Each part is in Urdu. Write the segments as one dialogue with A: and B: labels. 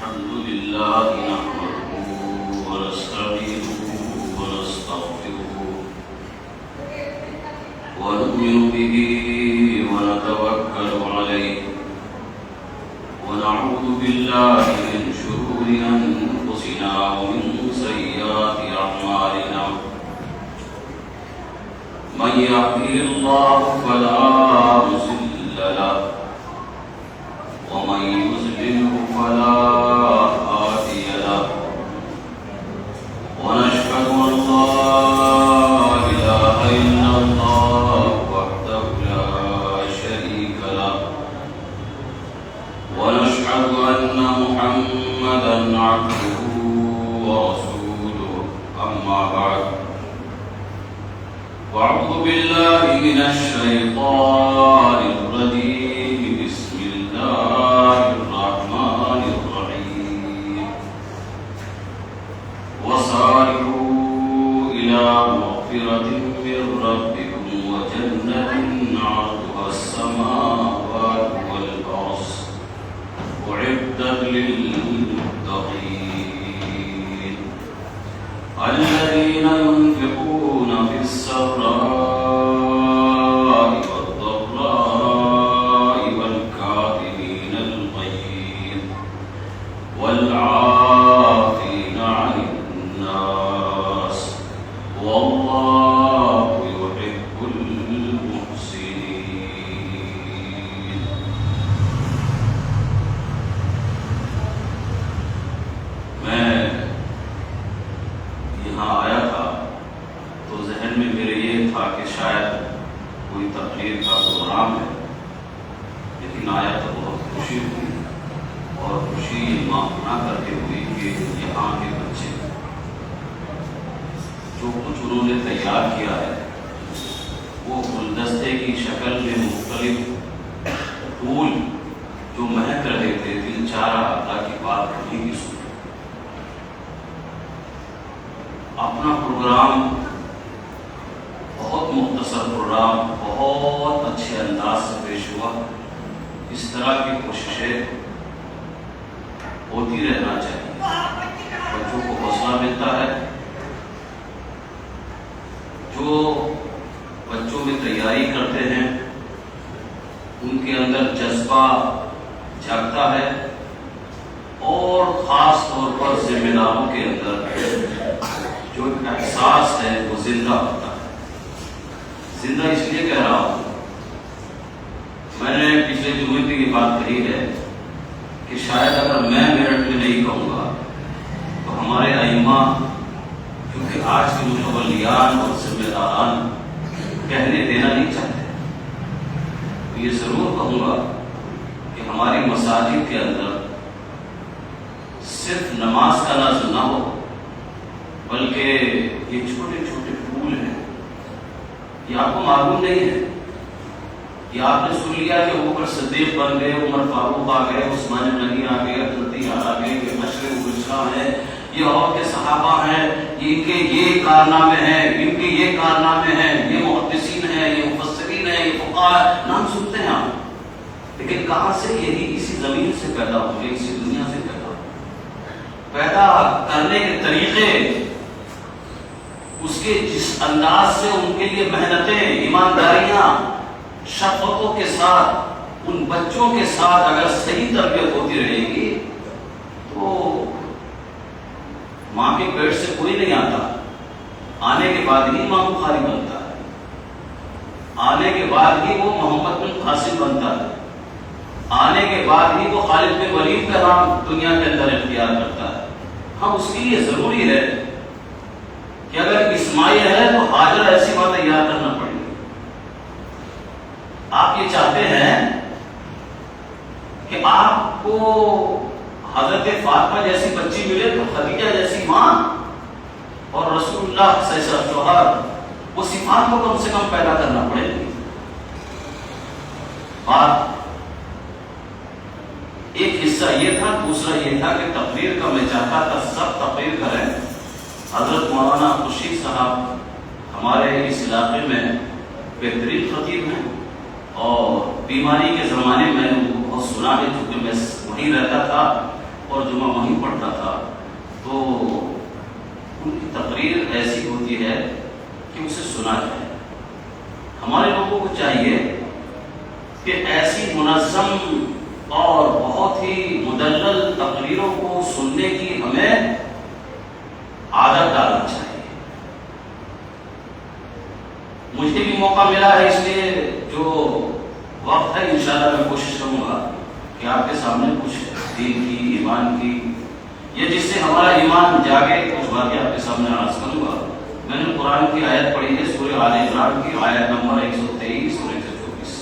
A: الحمد لله نحمده ونستعينه ونستغفره ونؤمن به ونتوكل عليه ونعوذ بالله من شرور أنفسنا ومن سيئات أعمالنا من يهده الله فلا مضل له ومن يضلله فلا هادي له ونشهد أن لا إله إلا الله وحده لا شريك له ونشهد أن محمدا عبده ورسوله أما بعد وأعوذ بالله من الشيطان الرجيم بسم الله الرحمن الرحيم وسارعوا إلى مغفرة من ربكم وجنة عرضها السماوات والأرض أعدت للمتقين الذين ينفقون في السراء والضراء والكاظمين الغيظ والعافين عن الناس والله يحب المحسنين. میں یہاں آیا تھا تو ذہن میں میرے یہ تھا کہ شاید کوئی تقریر کا پروگرام ہے، لیکن آیا تو بہت خوشی ہوئی اور خوشی معنا کرتے ہوئی کہ یہاں کے بچے جو کچھ انہوں نے تیار کیا ہے وہ گلدستے کی شکل میں مختلف پھول جو مہک رہے تھے، دل چاہ رہا تھا کہ بات کرنے کی سنیں. اپنا پروگرام بہت مختصر پروگرام بہت اچھے انداز سے پیش ہوا. اس طرح کی کوششیں ہوتی رہنا چاہیے. بچوں کو حوصلہ ملتا ہے، جو بچوں میں تیاری کرتے ہیں ان کے اندر جذبہ جاگتا ہے اور خاص طور پر ذمہ داروں کے اندر جو احساس ہے وہ زندہ ہوتا ہے. زندہ اس لیے کہہ رہا ہوں، میں نے پچھلے جمعے کی یہ بات کہی ہے کہ شاید اگر میں میرٹ میں نہیں کہوں گا تو ہمارے ائمہ کیونکہ آج کے متولیان اور ذمہ داران کہنے دینا نہیں چاہتے، تو یہ ضرور کہوں گا کہ ہماری مساجد کے اندر صرف نماز کا نظم نہ ہو بلکہ یہ چھوٹے چھوٹے پھول ہیں. یہ آپ کو معلوم نہیں ہے، یہ آپ نے سن لیا کہ اوپر صدیق بن گئے، عمر فاروق آ گئے، عثمان غنی آ گئے، عبداللہ آ گئے، یہ مشرق گلشاہ ہیں، یہ اور کے صحابہ ہیں، ان کے یہ کارنامے ہیں، ان کے یہ کارنامے ہیں، یہ محدثین ہیں، یہ مفسرین ہیں، یہ فقہاء، نام سنتے ہیں آپ. لیکن کہاں سے؟ یہی اسی زمین سے پیدا ہوئے، اسی دنیا سے پیدا ہوئے. پیدا کرنے کے طریقے، اس کے جس انداز سے ان کے لیے محنتیں، ایمانداریاں، شفقتوں کے ساتھ ان بچوں کے ساتھ اگر صحیح تربیت ہوتی رہے گی تو ماں کے پیٹ سے کوئی نہیں آتا. آنے کے بعد ہی امام بخاری بنتا ہے، آنے کے بعد ہی وہ محمد بن قاسم بنتا ہے، آنے کے بعد ہی وہ خالد بن ولید کا نام دنیا کے اندر اختیار کرتا ہے. ہم اس کے لیے ضروری ہے کہ اگر اسماعیل ہے تو ہاجر ایسی بات تیار کرنا پڑے گی. آپ یہ چاہتے ہیں کہ آپ کو حضرت فاطمہ جیسی بچی ملے تو خدیجہ جیسی ماں اور رسول اللہ صلی اللہ علیہ وسلم شوہر، وہ صفات کو کم سے کم پیدا کرنا پڑے گی. بات ایک حصہ یہ تھا. دوسرا یہ تھا کہ تقریر کا میں چاہتا تھا سب تقریر کریں. حضرت مولانا خورشید صاحب ہمارے اس علاقے میں بہترین خطیب ہیں اور بیماری کے زمانے میں بہت سنا ہے، چونکہ میں وہیں رہتا تھا اور جمعہ وہیں پڑھتا تھا، تو ان کی تقریر ایسی ہوتی ہے کہ اسے سنا جائے۔ ہمارے لوگوں کو چاہیے کہ ایسی منظم اور بہت ہی مدلل تقریروں کو سننے کی ہمیں عادت ڈالنا چاہیے۔ مجھے بھی موقع ملا ہے، اس لیے جو وقت ہے انشاءاللہ میں کوشش کروں گا کہ آپ کے سامنے کچھ دین کی، ایمان کی، یہ جس سے ہمارا ایمان جاگے، کچھ باتیں آپ کے سامنے عرض کروں گا۔ میں نے قرآن کی آیت پڑھی ہے، سورہ آل عمران کی آیت نمبر 123 اور 124۔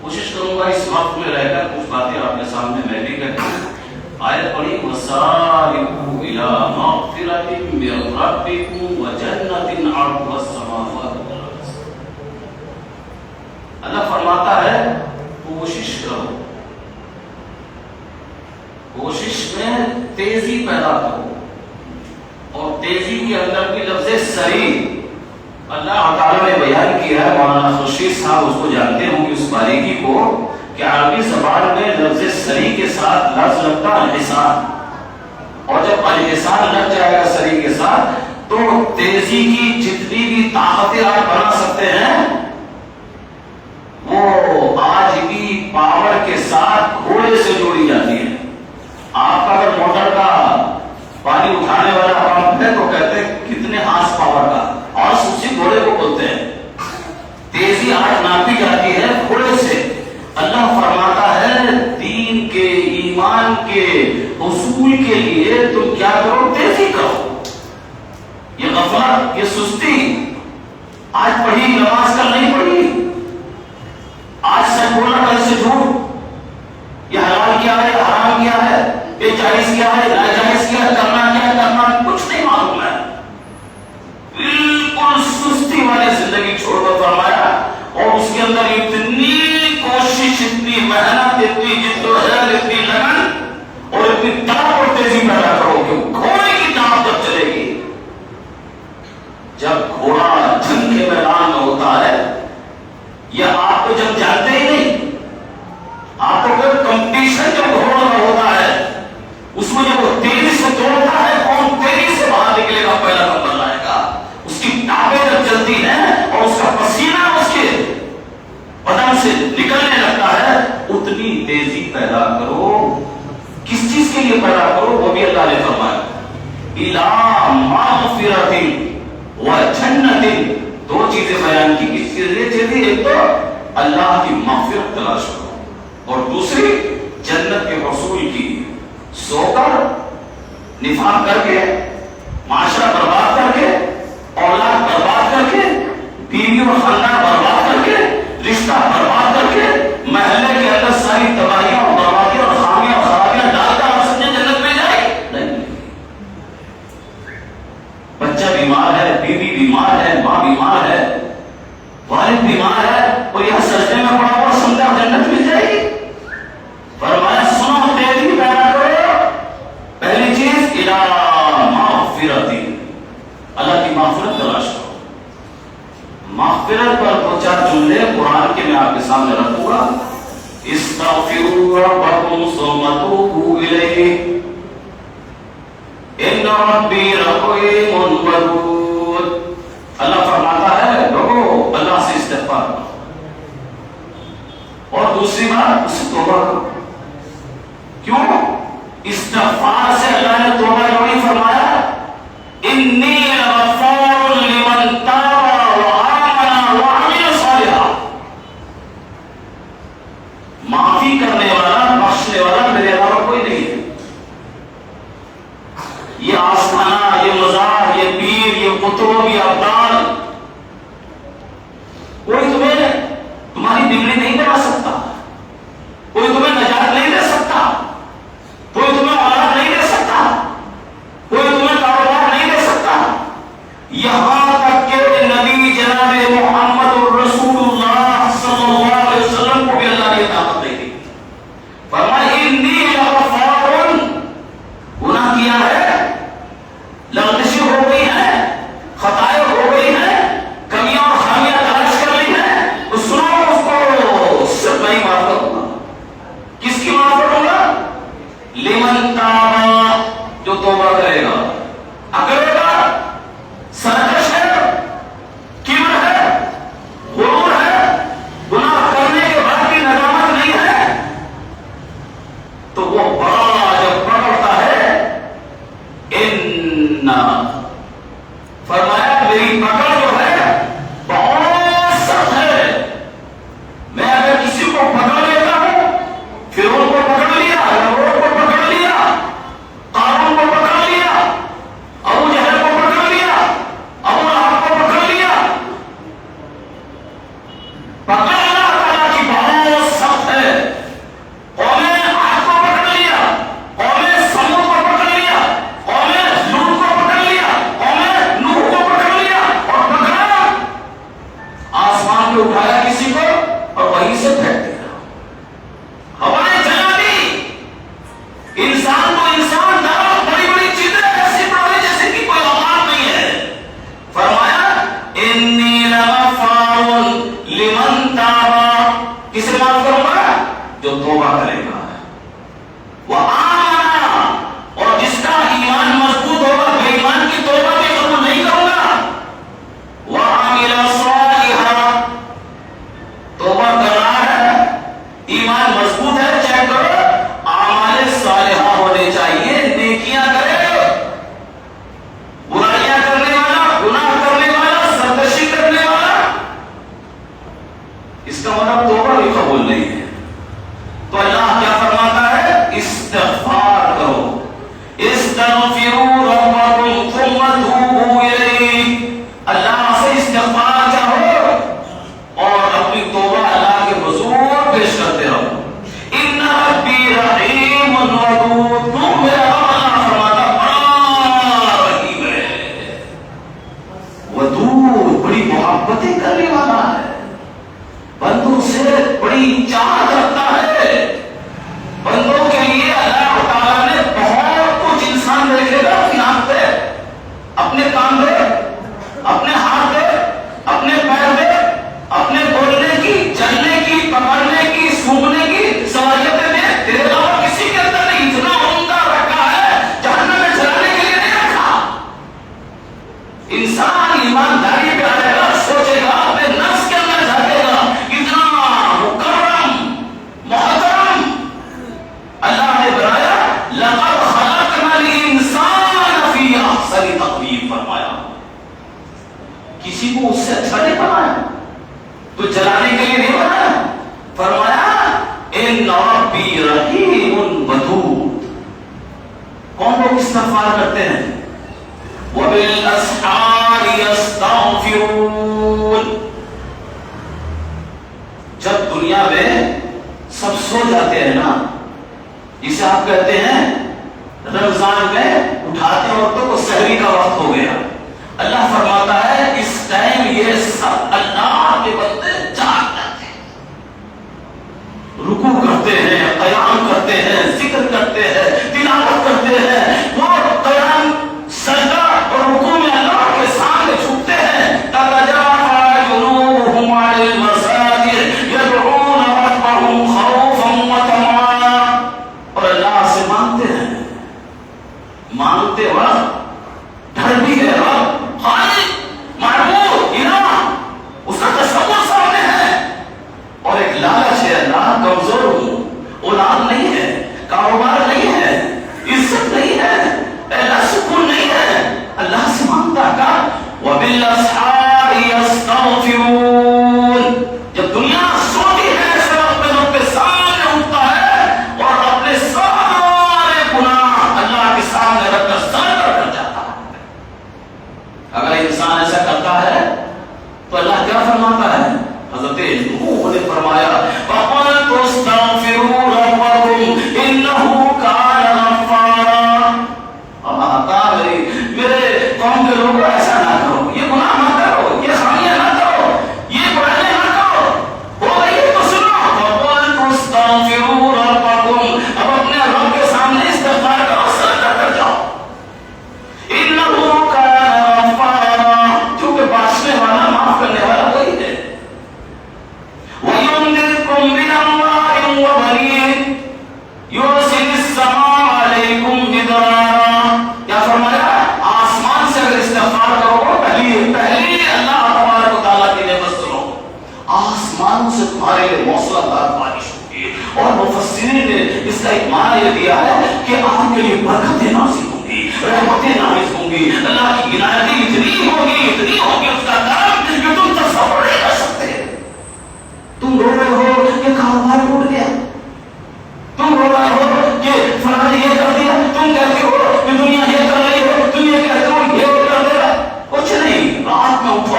A: کوشش کروں گا اس وقت میں رہ کر کچھ باتیں آپ کے سامنے میں بھی کہوں۔ آیت پڑھی، وَسَارِعُوا إِلَىٰ مَغْفِرَةٍ مِّن رَّبِّكُمْ وَجَنَّةٍ عَرْضُهَا السَّمَاوَاتُ وَالْأَرْضُ۔ اللہ فرماتا ہے کوشش کرو، کوشش میں تیزی پیدا کرو، اور تیزی کے اندر بھی لفظ سریع اللہ تعالیٰ نے بیان کیا ہے۔ مولانا خورشید صاحب اس کو جانتے ہوں گے، اس باریکی کو، کہ عربی زبان میں لفظ سریع کے ساتھ لفظ لگتا ہے الحسان، اور جب الحسان لگ جائے گا سریع کے ساتھ تو تیزی کی جتنی بھی طاقتیں آپ بنا سکتے ہیں وہ آج بھی پاور کے ساتھ گھوڑے سے جوڑی جاتی ہے۔ آپ کا اگر موٹر کا پانی اٹھانے والا پمپ ہے تو کہتے ہیں کتنے ہارس پاور کا، اور اسی گھوڑے کو بولتے ہیں۔ تیزی آج ناپی جاتی ہے گھوڑے سے۔ اللہ فرماتا ہے دین کے، ایمان کے حصول کے لیے تم کیا کرو؟ تیزی کرو۔ یہ غفلت، یہ سستی، آج پڑھی نماز کل نہیں پڑھی، آج سچ بولا کل سے جھوٹ، یہ حلال کیا ہے، حرام کیا ہے، یہ جائز کیا ہے، ناجائز کیا ہے، کرنا کیا ہے، کرنا کچھ نہیں معلوم ہے، بالکل سستی والی زندگی چھوڑ کر فرمایا۔ اور اس کے اندر اتنی کوشش، اتنی محنت، اتنی جدوجہد، اتنی لگن اور اتنی طاقت اور تیزی پیدا کرو کہ گھوڑے کی طاقت جب چلے گی، جب گھوڑا جنگ کے میدان میں ہوتا ہے، یہ آپ کو جب جانتے ہی نہیں، آپ کو کوئی کمپٹیشن جب گھوڑوں میں ہوتا ہے، اس میں جب وہ تیزی سے دوڑتا ہے، کون تیزی سے باہر نکلے گا، پہلا نمبر لائے گا۔ اس کی ٹانگیں جب چلتی ہیں اور اس کا پسینہ اس کے بدن سے نکلنے لگتا ہے، اتنی تیزی پیدا کرو۔ کس چیز کے لیے پیدا کرو؟ وہ بھی اللہ نے فرمایا، إِلَىٰ مَغْفِرَةٍ وَجَنَّةٍ۔ دو چیزیں بیان کی، کس کے لیے چیزیں؟ ایک تو اللہ کی مغفرت تلاش کرو، اور دوسری جنت کے حصول کی۔ سو کر، نفاق کر کے، معاشرہ برباد کر کے، اولاد برباد کر کے، بیوی اور خاندان برباد کر کے، رشتہ برباد کر کے، محلے کے اندر ساری تباہیاں اور بربادیاں اور خامیاں اور خرابیاں ڈال کر آپ سمجھے جنت میں جائے؟ نہیں۔ بچہ بیمار ہے، بیوی بیمار ہے، ماں بیمار ہے، والد بیمار ہے، اور یہ سجدے میں پڑا ہوا سمجھا جنت مل جائے گی؟ فرمایا سنو، تیزی پیدا کرو۔ پہلی چیز إِلَىٰ مَغْفِرَةٍ، اللہ کی مغفرت تلاش کرو۔ مغفرت پر دو چار جملے قرآن کے میں آپ کے سامنے رکھوں گا۔ اسْتَغْفِرُوا رَبَّكُمْ ثُمَّ تُوبُوا إِلَيْهِ إِنَّ رَبِّي رَحِيمٌ وَدُودٌ۔ اللہ فرماتا ہے لوگوں اللہ سے استغفار کرو، اور دوسری بات اس سے توبہ کرو۔ کیوں؟ استغفار سے اللہ نے توبہ نہیں فرمایا، انی غفور لمن تاب وآمن وعمل صالحا۔ معافی کرنے والا، بخشنے والا میرے علاوہ کوئی نہیں ہے۔ یہ آستانہ، یہ مزار، یہ پیر، یہ قطب، یہ ابدال، کوئی تمہاری بگڑی نہیں بنا سکتا، کوئی تمہیں نجات نہیں دے سکتا، کوئی تمہیں اولاد نہیں دے سکتا، کوئی تمہیں کاروبار نہیں دے سکتا، یہاں تک کہ نبی جناب محمد رسول اللہ صلی اللہ علیہ وسلم کو بھی اللہ نے طاقت دے دی۔ فرمایا انی غفار، گناہ کیا ہے، لغزشیں ہو گئی ہیں، خطائیں ہو تو وہ بڑا جب پکڑتا ہے ان فرمایا میری پکڑ جو ہے بہت سخت ہے. میں اگر کسی کو پکڑ لیتا ہوں، فرعون کو پکڑ لیا، نمرود کو پکڑ لیا، قارون کو پکڑ لیا، ابو جہل کو پکڑ لیا، ابو لہب کو پکڑ لیا، پکڑ اللہ تعالیٰ کی بہت سخت ہے. قوم عاد کو پکڑ لیا، قوم سمود کو پکڑ لیا، قوم لوط کو پکڑ لیا، قوم نوح کو پکڑ لیا، اور پکڑا آسمان پہ اٹھایا کسی کو اور وہیں سے پھینک دیا. ہوائیں جلا دی. انسان کو انسان ڈالا، بڑی بڑی چیزیں ایسی پڑھے جیسے کہ کوئی اوقات نہیں ہے. فرمایا انی لغفار لمن تاب، کسے معاف کروں گا؟ جو توبہ کرے گا. وآمن، اور جس کا ایمان مضبوط ہوگا، بے ایمان کی توبہ بھی قبول نہیں کروں گا. وعمل صالحا، توبہ کر رہا ہے، ایمان مضبوط ہے، چیک کرو اعمال صالحہ ہونے چاہیے، نیکیاں کرے، برائیاں کرنے والا، گناہ کرنے والا، سرکشی کرنے والا، اس کا مطلب توبہ بھی قبول نہیں ہے. تو اللہ کیا فرماتا ہے؟ استغفار کرو. استغفروا ربکم ثم توبوا الیہ، اللہ سے استغفار چاہو اور اپنی توبہ اللہ کے حضور پیش کرتے رہو. ان ربی رحیم ودود، میرا اللہ فرماتا بڑا رحیم ہے، ودود بڑی محبتیں کرنے والا ہے، بندوں سے بڑی چاہت رکھتا ہے. بندوں کے لیے اللہ تعالیٰ نے بہت کچھ انسان دیکھے گا اپنی آنکھ پہ، اپنے کان پہ، اپنے ہاتھ پہ، اپنے پیر پہ، اپنے بولنے کی، چلنے کی، پکڑنے کی، سونگنے کی صلاحیتیں دے. تیرے علاوہ کسی کے اندر نہیں. اتنا عمدہ رکھا ہے، جہنم میں جلانے کے لیے نہیں رکھا. انسان ایمانداری پہ آئے گا، سوچے گا، اپنے نفس کے اندر جھانکے گا، اتنا مکرم محترم اللہ نے بنایا. لقد خلقنا الانسان فی احسن تقویم، فرمایا کسی کو اس سے اچھا نہیں بنایا، تو جلانے کے لیے نہیں بنایا. فرمایا ان ربی رحیم ودود. کون لوگ استغفار کرتے ہیں؟ وبالاسحار یستغفرون، جب دنیا میں سب سو جاتے ہیں نا، جسے آپ کہتے ہیں رمضان میں اٹھاتے عورتوں کو سحری کا وقت ہو گیا، اللہ فرماتا ہے اس ٹائم یہ سب اللہ کے بندے جاگ جاتے ہیں، رکوع کرتے ہیں، قیام کرتے ہیں، ذکر کرتے ہیں، تلاوت کرتے ہیں. وہ قیام، سجدہ اور رکوع میں اللہ کے سامنے جھکتے ہیں. تتجافى جنوبهم عن المضاجع يدعون ربهم خوفا وطمعا، اور اللہ سے مانگتے ہیں. مانگتے وقت ڈر بھی ہے، رب خالق معبود الہ، اس کا تصور سامنے ہے، اور ایک لالچ ہے، اللہ کمزور ہوں، اولاد نہیں ہے، کاروبار نہیں ہے، عزت نہیں ہے، اللہ سکون نہیں ہے. اللہ سے مانگتا کا وبالاسحار یستغفرون، جب دنیا سوتی ہے سب اپنے سامنے اٹھتا ہے اور اپنے سارے گناہ اللہ کے سامنے رکھ کر سر کر جاتا ہے. دیا ہے کہ آپ کے لیے برکتیں نازل ہوں گی، رحمتیں نازل ہوں گی، اللہ کی عنایتیں اتنی ہوگی اس کا کرم کہ تم تصور نہیں کر سکتے۔ تم رو رہے ہو کہ کاروبار ٹوٹ گیا، تم رو رہے ہو کہ فلاں نے یہ کر دیا، تم کہتے ہو کہ دنیا یہ کر رہی ہے، تم یہ کہتے ہو یہ کر دے رہا، کچھ نہیں، رات میں اٹھو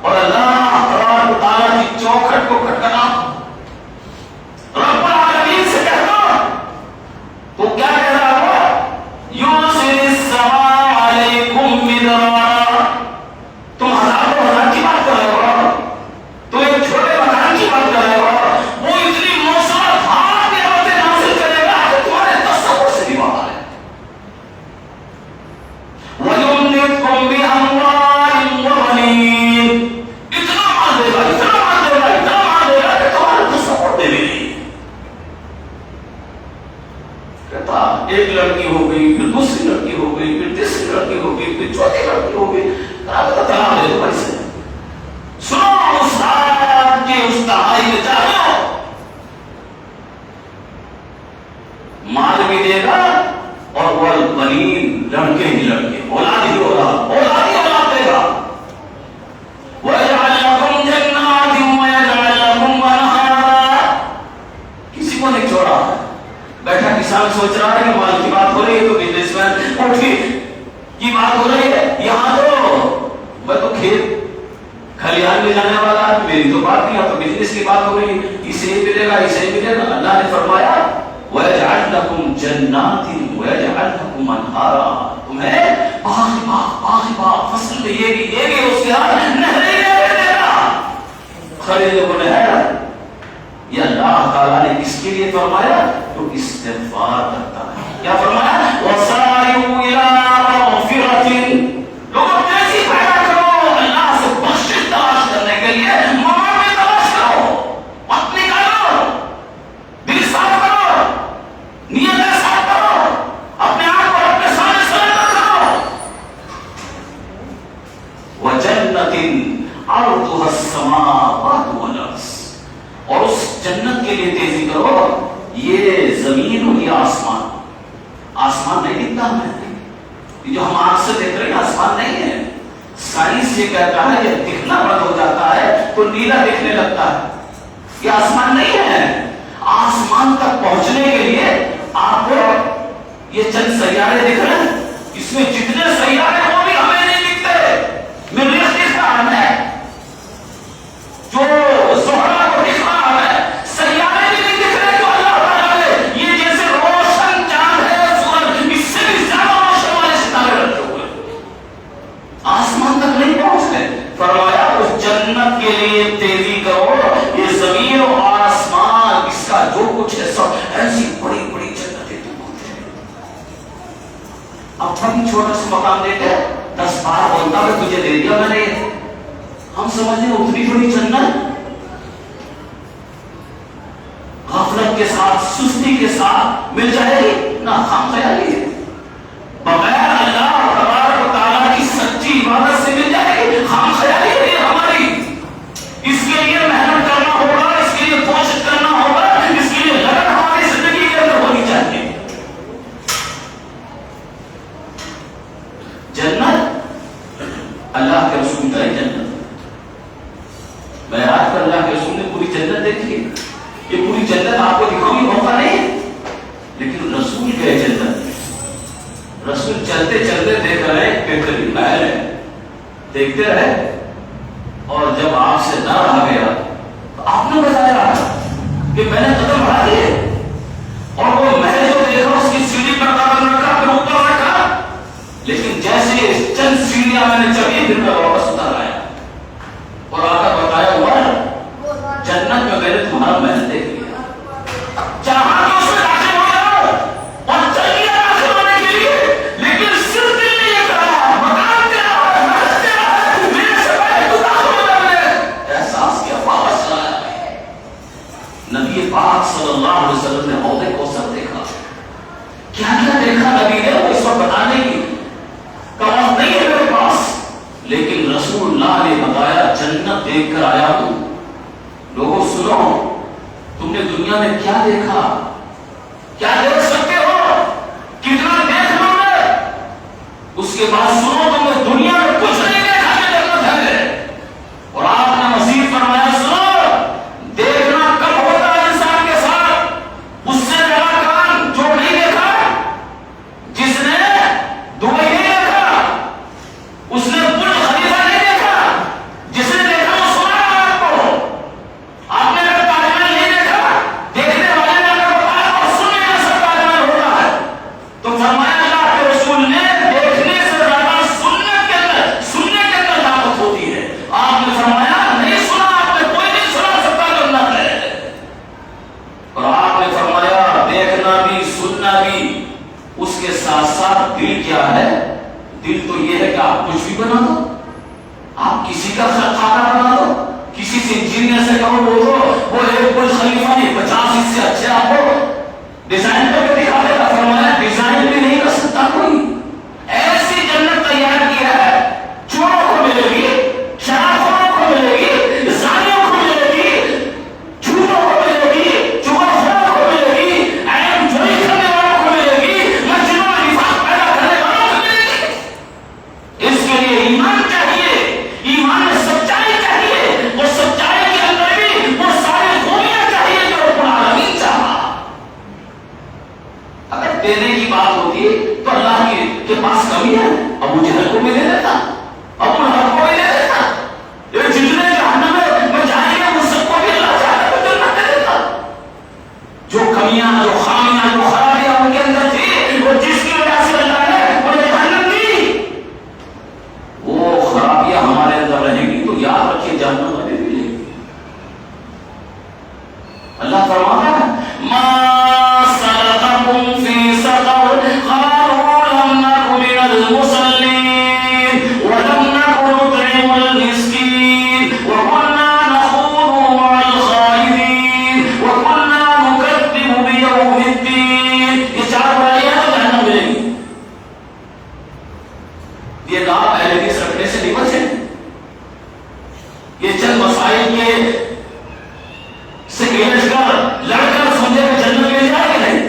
A: اور اللہ تبارک و تعالیٰ کی چوکھٹ کو کھٹکنا، رب العالمین سے کہہ دو۔ تو کیا کہہ رہا ہو؟ یرسل السماء علیکم مدرارا، تم ہزار کی بات کر رہے ہو، تو ایک چھوٹے مکان کی بات کر رہے ہو، وہ اتنی موسلادھار نعمتیں نازل کرے گا کہ تمہارے تصور سے بھی باہر ہے۔ وَيُمْدِدْكُمْ بِأَمْوَالٍ وَبَنِينَ، اتنا مال دے گا کہ تمہارے تصور میں بھی نہیں۔ کہتا ایک لڑکی ہو گئی، پھر دوسری لڑکی ہو گئی، پھر تیسری لڑکی ہو گئی، پھر چوتھی لڑکی ہو گئی، طلاق دے دو بھائی سے۔ سنو استاد کے استاد میں جاؤ، مال بھی دے گا اور والبنین، لڑکے ہی لڑکے، اولاد ہی اولاد دے گا۔ وَيَجْعَلْ لَكُمْ جَنَّاتٍ وَيَجْعَلْ لَكُمْ أَنْهَارًا، کسی کو نہیں چھوڑا۔ بیٹھا کسان سوچ رہا ہے کہ مال کی بات ہو رہی ہے تو بزنس مین اٹھی کی بات ہو رہی ہے، یہاں تو میں تو کھیت کھلیان میں جانے والا، میری تو بات نہیں، تو بزنس کی بات ہو رہی ہے، اسے ملے گا اسے ملے گا۔ اللہ نے فرمایا وَيَجْعَلْ لَكُمْ جَنَّاتٍ وَيَجْعَلْ لَكُمْ أَنْهَارًا، تمہیں باغ فصل یہ بھی اس کے ہاتھ نہریں دے گا، خریدے کو نہر۔ یہ اللہ تعالیٰ نے کس کے لیے فرمایا؟ تو استغفار کرتا ہے۔ کیا فرمایا؟ وَسَارِعُوا إِلَىٰ مَغْفِرَةٍ، لوگوں تیزی پیدا کرو اللہ سے بخشش تلاش کرنے کے لیے، مواقع تلاش کرو، وقت نکالو، دل صاف کرو، نیت صاف کرو، اپنے آپ کو اپنے سامنے سرنڈر کرو۔ وَجَنَّةٍ عَرْضُهَا السَّمَاوَاتُ وَالْأَرْضُ، اور اس جنت کے لیے تیزی کرو، یہ زمین اور یہ آسمان نہیں دکھتا ہمیں، یہ جو ہم آنکھ سے دیکھ رہے ہیں آسمان نہیں ہے۔ سائنس یہ کہتا ہے یہ دکھنا بند ہو جاتا ہے تو نیلا دکھنے لگتا ہے، یہ آسمان نہیں ہے۔ آسمان تک پہنچنے کے لیے آپ کو یہ چند سیارے دکھ رہے ہیں، اس میں جتنے سیارے وہ بھی ہمیں نہیں دکھتے، مریخ دکھ رہا ہے، جو زحل کو دکھ رہا ہے، سیارے بھی نہیں دکھ رہے جو اللہ تعالیٰ نے یہ جیسے روشن چاند ہے سورج اس سے بھی زیادہ روشن والے ستارے رکھے ہوئے، آسمان تک نہیں پہنچتے۔ فرمایا اس جنت کے لیے تیزی کرو، یہ زمین و آسمان اس کا جو کچھ ہے سب ایسی بڑی بڑی جنتیں تم ہوتے ہیں۔ اب بڑی چھوٹا سا مقام دے کے 10 بار بولتا ہے تجھے دے دیا میں نے، ہم سمجھتے ہیں اتنی بڑی جنت غفلت کے ساتھ سستی کے ساتھ مل جائے گی، نہ خام خیالی ہے، بغیر اللہ تبارک و تعالیٰ کی سچی عبادت سے مل جائے گی، خام خیالی ہے ہماری۔ اس کے لیے محنت کرنا ہوگا، اس کے لیے کوشش کرنا ہوگا، اس کے لیے لگن ہماری زندگی کے اندر ہونی چاہیے۔ جنت اللہ کے رسول کا جنت، معراج پر اللہ کے رسول نے پوری جنت دیکھی، یہ پوری جنت آپ کو دکھاؤں گی موقع نہیں، لیکن رسول گئے جنت، رسول چلتے چلتے دیکھ رہے ہیں بہترین محل ہے، دیکھتے رہے، اور جب آپ سے نہ رہا گیا تو آپ نے بتایا کہ میں نے قدم بڑھا دیے، اور وہ محل جو دیکھا اس کی سیڑھی پر قدم رکھا پھر اوپر رکھا، لیکن جیسے چند سیڑھیاں میں نے چڑھی پھر میں واپس اتر آیا اور آ کر بتایا جنت میں میں نے تمہارا محل دیکھ لیا، جہاں تو اس میں داخل ہو جاؤ اور چل گیا داخل ہونے کے لیے، لیکن صرف دل نے یہ کہا مکان تیرا ہے، محل تیرا ہے، میرے سے پہلے تو داخل ہو جا، میں نے احساس کیا واپس چلا آیا۔ نبی پاک صلی اللہ علیہ وسلم نے حوض کوثر دیکھا، کیا کیا دیکھا نبی نے وہ اس وقت بتانے کی کمال نہیں ہے میرے پاس، لیکن رسول اللہ نے بتایا جنت دیکھ کر آیا ہوں۔ لوگوں سنو، تم نے دنیا میں کیا دیکھا، کیا دیکھ سکتے بات سنو، تم نے دنیا میں کچھ نہیں دیکھا کہ جنت ہے. اور آپ نے مزید فرمایا سنو، دیکھنا کب ہوتا ہے انسان کے ساتھ؟ اس سے بڑا کام جو نہیں دیکھا، جس نے دبئی نہیں دیکھا، اس نے برج خلیفہ نہیں دیکھا، جس نے دیکھا وہ سنا رہا آپ کو. آپ نے اگر تاج محل نہیں دیکھا، دیکھنے والے نے اگر بتایا اور سننے میں سب تاج محل ہوتا ہے. تو فرمایا اللہ کے رسول نے دیکھنے سے زیادہ سننے کے اندر طاقت ہوتی ہے. آپ نے فرمایا نہیں سنا، آپ نے کوئی نہیں سنا سکتا جنت ہے. اور آپ نے فرمایا دیکھنا بھی سننا بھی، اس کے ساتھ ساتھ دل کیا ہے؟ دل تو یہ ہے کہ آپ کچھ بھی بنا دو، آپ کسی کا کھانا بنا دو، کسی سے انجینئر سے کہو وہ ایک برج خلیفہ نہیں 50 اس سے اچھے آپ کو ڈیزائن کر کے دکھا دے گا. فرمایا ڈیزائن بھی نہیں کر سکتا کوئی. ایسی جنت تیار کیا ہے، چوروں کو ملے گی، شرابخوروں کو ملے گی، زانیوں کو ملے گی، جھوٹوں کو ملے گی، چغلخوروں کو ملے گی، عیب جوئی کرنے والوں کو ملے گی، مسجدوں میں نفاق پیدا کرنے والوں کو ملے گی. اس کے لیے ایمان چاہیے، ایمان میں سچائی چاہیے، اور سچائی کے اندر بھی وہ ساری خوبیاں چاہیے جو رب العالمین چاہا. اگر دینے کی بات ہوتی تو اللہ کے پاس کمی ہے، ابو جہل کو بھی دے دیتا، ابو لہب کو بھی دے دیتا، یہ جتنے جہنم میں جائیں گے ان سب کو بھی اللہ چاہتا تو جنت دے دیتا. جو کمیاں، جو خامیاں، جو خرابیاں ان کے اندر تھی، وہ جس کی وجہ سے اللہ نے انہیں جہنم دی، وہ خرابیاں ہمارے اندر رہیں گی تو یاد رکھیے جہنم ہمیں بھی لے گی. اللہ فرماتا ہے ما سلککم فی سقر قالوا لم نک من المصلین ولم نک نطعم المسکین وكنا نخوض مع الخائضین وكنا نکذب بیوم الدین. یہ 4 برائیاں تو جہنم ملیں گی. یہ آپ اہل حدیث رکھنے سے نہیں بچے. یہ چند مسائل کے سے گرج کر لڑ کر سمجھے کہ جنت مل جائے کہ نہیں.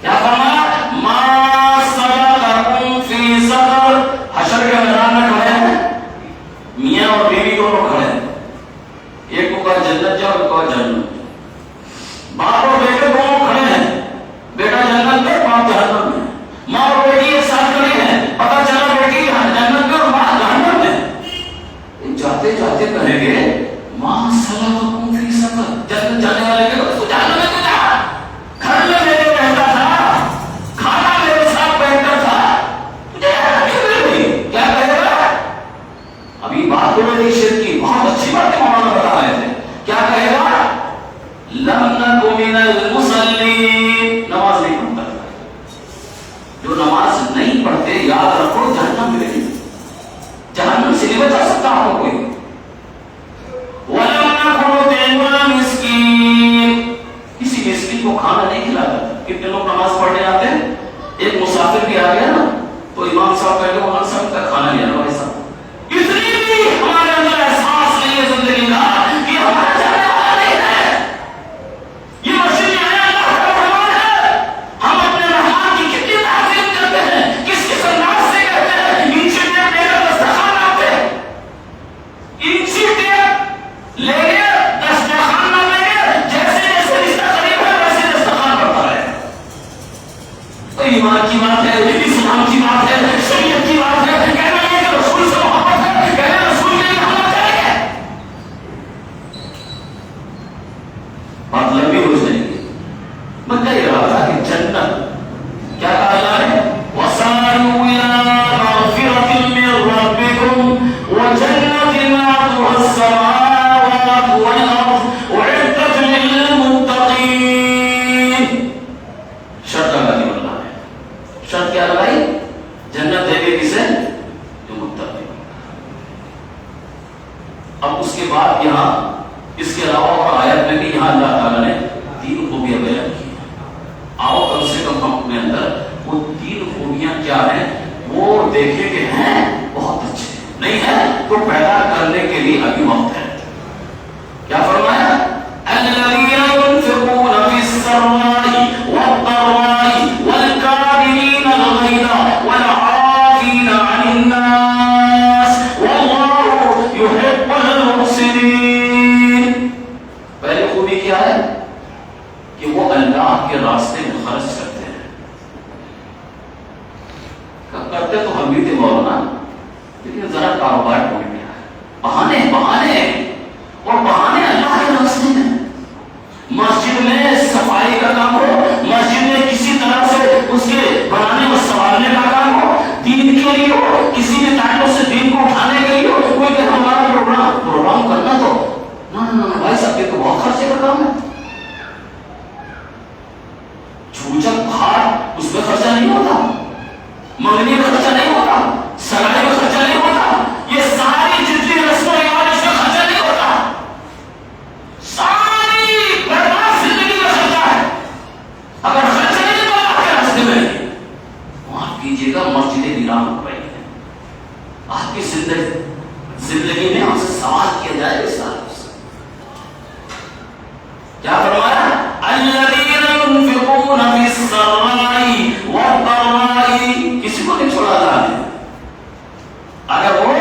A: کیا فرمایا ما سلککم فی سقر. حشر کے میدان میں کھڑے ہیں، میاں اور بیوی دونوں کھڑے ہیں. ایک کو کہا جنت جاؤ، ایک کو کہا جنت. باپ اور بیٹے دونوں کھڑے ہیں، بیٹا جنت میں، باپ جہنم میں. ماں اور بیٹی ایک ساتھ کھڑی ہیں، پتا چلا بیٹی جنت میں اور ماں جہنم میں. جاتے جاتے کہیں گے ماں سلککم فی سقر. جنت جانے والے کے تو جہنم میں کیوں جا؟ گھر میں میرے رہتا تھا، کھانا میرے ساتھ بیٹھتا تھا، تجھے کیوں مل گئی؟ کیا کہے گا؟ ابھی بات ہو رہی شرک کی، بہت اچھی باتیں مولانا بتا رہے تھے. کیا کہے گا؟ لم نک من المصلین. نماز نہیں پڑھتا تھا. جو نماز نہیں پڑھتے یاد رکھو جہنم ملے گی. جہنم سے نہیں بچا سکتا آپ کو کوئی. وَلَمْ نَكُ نُطْعِمُ الْمِسْكِينَ. کسی مسکین کو کھانا نہیں کھلاتا. کتنے لوگ نماز پڑھنے آتے ہیں، ایک مسافر بھی آ گیا نا تو امام صاحب کہتے ہیں مولانا صاحب کا کھانا نہیں آنا بھائی صاحب. اتنی بھی ہمارے اندر احساس نہیں ہے زندگی کا کہ ہمارا جانے والا نہیں ہے. یہ مسجد میں آیا اللہ کا مہمان ہے. ہم اپنے مہمان کی کتنی تعظیم کرتے ہیں، کس کس انداز سے کہتے ہیں. انچی ٹیپ لے کر دسترخوان آتے ہیں، انچی ٹیپ لے گئے دسترخوان نہ لے گئے، جیسے جیسے رشتہ قریب ہے ویسے دسترخوان بڑھتا ہے. تو ایمان کی بات ہے، اسلام کی بات ہے، شریعت کی بات ہے. کہنا یہ کہ رسول سے محبت ہے، کہنا رسول کے لیے ہونا چاہیے. بات لمبی ہو جائے گی. میں کہہ رہا تھا کہ جنت کیا کہا جا رہا ہے؟ وَسَارِعُوا إِلَىٰ مَغْفِرَةٍ مِّن رَّبِّكُمْ وَجَنَّةٍ عَرْضُهَا السَّمَاوَاتُ وَالْأَرْضُ أُعِدَّتْ لِلْمُتَّقِينَ. شرط لگا دی اللہ نے. شرط کیا لگائی؟ جنت دے گے کسے؟ جو متقی. اب اس کے بعد یہاں اس کے علاوہ اور آیت میں بھی یہاں اللہ تعالیٰ نے 3 خوبیاں بیان کی ہیں. آؤ کم سے کم ہم اپنے اندر وہ 3 خوبیاں کیا ہیں وہ دیکھیں کہ ہیں بہت اچھے. نہیں ہے تو پیدا کرنے کے لیے ابھی وقت ہے. کیا فرمایا؟ الذين ينفقون في السراء والضراء والكاظمين الغيظ والعافين کرتے تو ہم بھی تھے مولانا، لیکن ذرا کاروبار ٹوٹ گیا ہے. بہانے بہانے اور بہانے اللہ کے راستے میں. مسجد میں صفائی کا کام ہو، مسجد میں کسی طرح سے اس کے بنانے اور سنبھالنے کا کام ہو، دین کے لیے ہو، کسی بھی تعلق سے دین کو اٹھانے کے لیے ہو. کوئی کہ ہمارا پروگرام کرنا تو نہ بھائی صاحب یہ تو بہت خرچے کا کام ہے. چھوچک بھاٹ اس میں خرچہ نہیں ہوتا، منگنی میں خرچہ نہیں ہوتا، سرائی میں خرچہ نہیں ہوتا، یہ ساری جتنی رسم و رواج اس میں خرچہ نہیں ہوتا. ساری برباد زندگی میں خرچہ ہے. اگر خرچہ نہیں تو اللہ کے راستے میں معاف کیجیے گا مسجد ویران ہو رہی ہے. آپ کی زندگی میں ہم سے سوال کیا جائے اس طرح سے کیا فرمایا؟ الذین ينفقون فی السراء والضراء. کسی کو نہیں چھوڑا جا رہا ہے. اگر وہ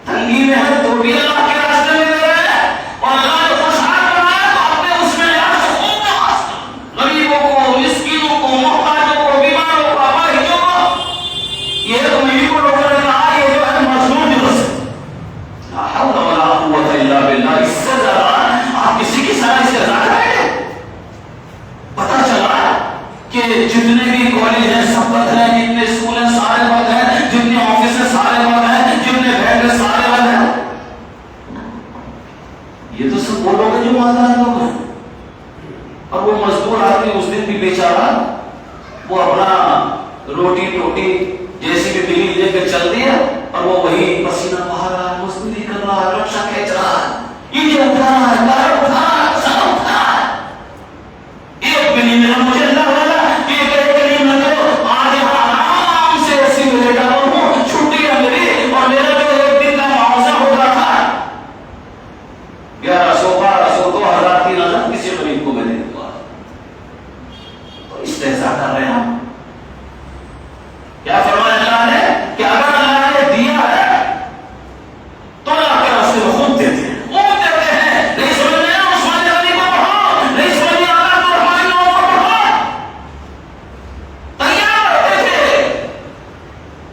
A: تنگی میں ہے تو بھی اللہ کے راستے میں دے رہے ہیں، اور اللہ نے خوشحال بنایا تو اپنے اس میں غریبوں کو، مسکینوں کو، محتاجوں کو، بیماروں کو، اپاہجوں کو. یہ تو میری کو لوگوں نے کہا یہ جو ہے مظلوم دلوں سے. لا حول ولا قوت الا باللہ. اس سے زیادہ آپ کسی کی سرائے سے زیادہ ہے. پتا چلا کہ جتنے بھی کالج ہیں سب بند ہیں، جتنے اسکول ہیں سارے بند ہیں، جتنے آفس ہیں سارے بند ہیں، جتنے بینک ہیں سارے بند ہیں. یہ تو سب وہ لوگ ہیں جو مالدار لوگ ہیں. اور وہ مزدور آدمی اس دن بھی بیچارہ وہ اپنا روٹی ٹوٹی جیسی بھی ملی لے کے چل دیا، اور وہ وہی پسینہ بہا رہا ہے، مزدوری کر رہا ہے، رکشہ کھینچ رہا ہے، اینٹیں اٹھا رہا ہے، کار اٹھا رہا ہے، سب اٹھا رہا ہے. ایک بھی نہیں ملا مجھے اللہ والا کہ ایک نہیں ملا. آج آرام سے ایسی میں لیٹا ہوں، چھٹی ہے میری، اور میرا جو ایک دن کا معاوضہ ہو رہا تھا 1100 1200 2000 3000 کسی غریب کو میں دے دوں. تو استہزاء کر رہے ہیں. کیا فرمایا اللہ نے کہ اگر اللہ نے دیا ہے تو اللہ کے راستے میں خود دیتے ہیں. نہیں سمجھ رہے ہیں اس والے غریب کو پڑھو، نہیں سمجھ رہے اللہ کو ہمارے لوگوں کو پڑھو. تیار رہتے تھے،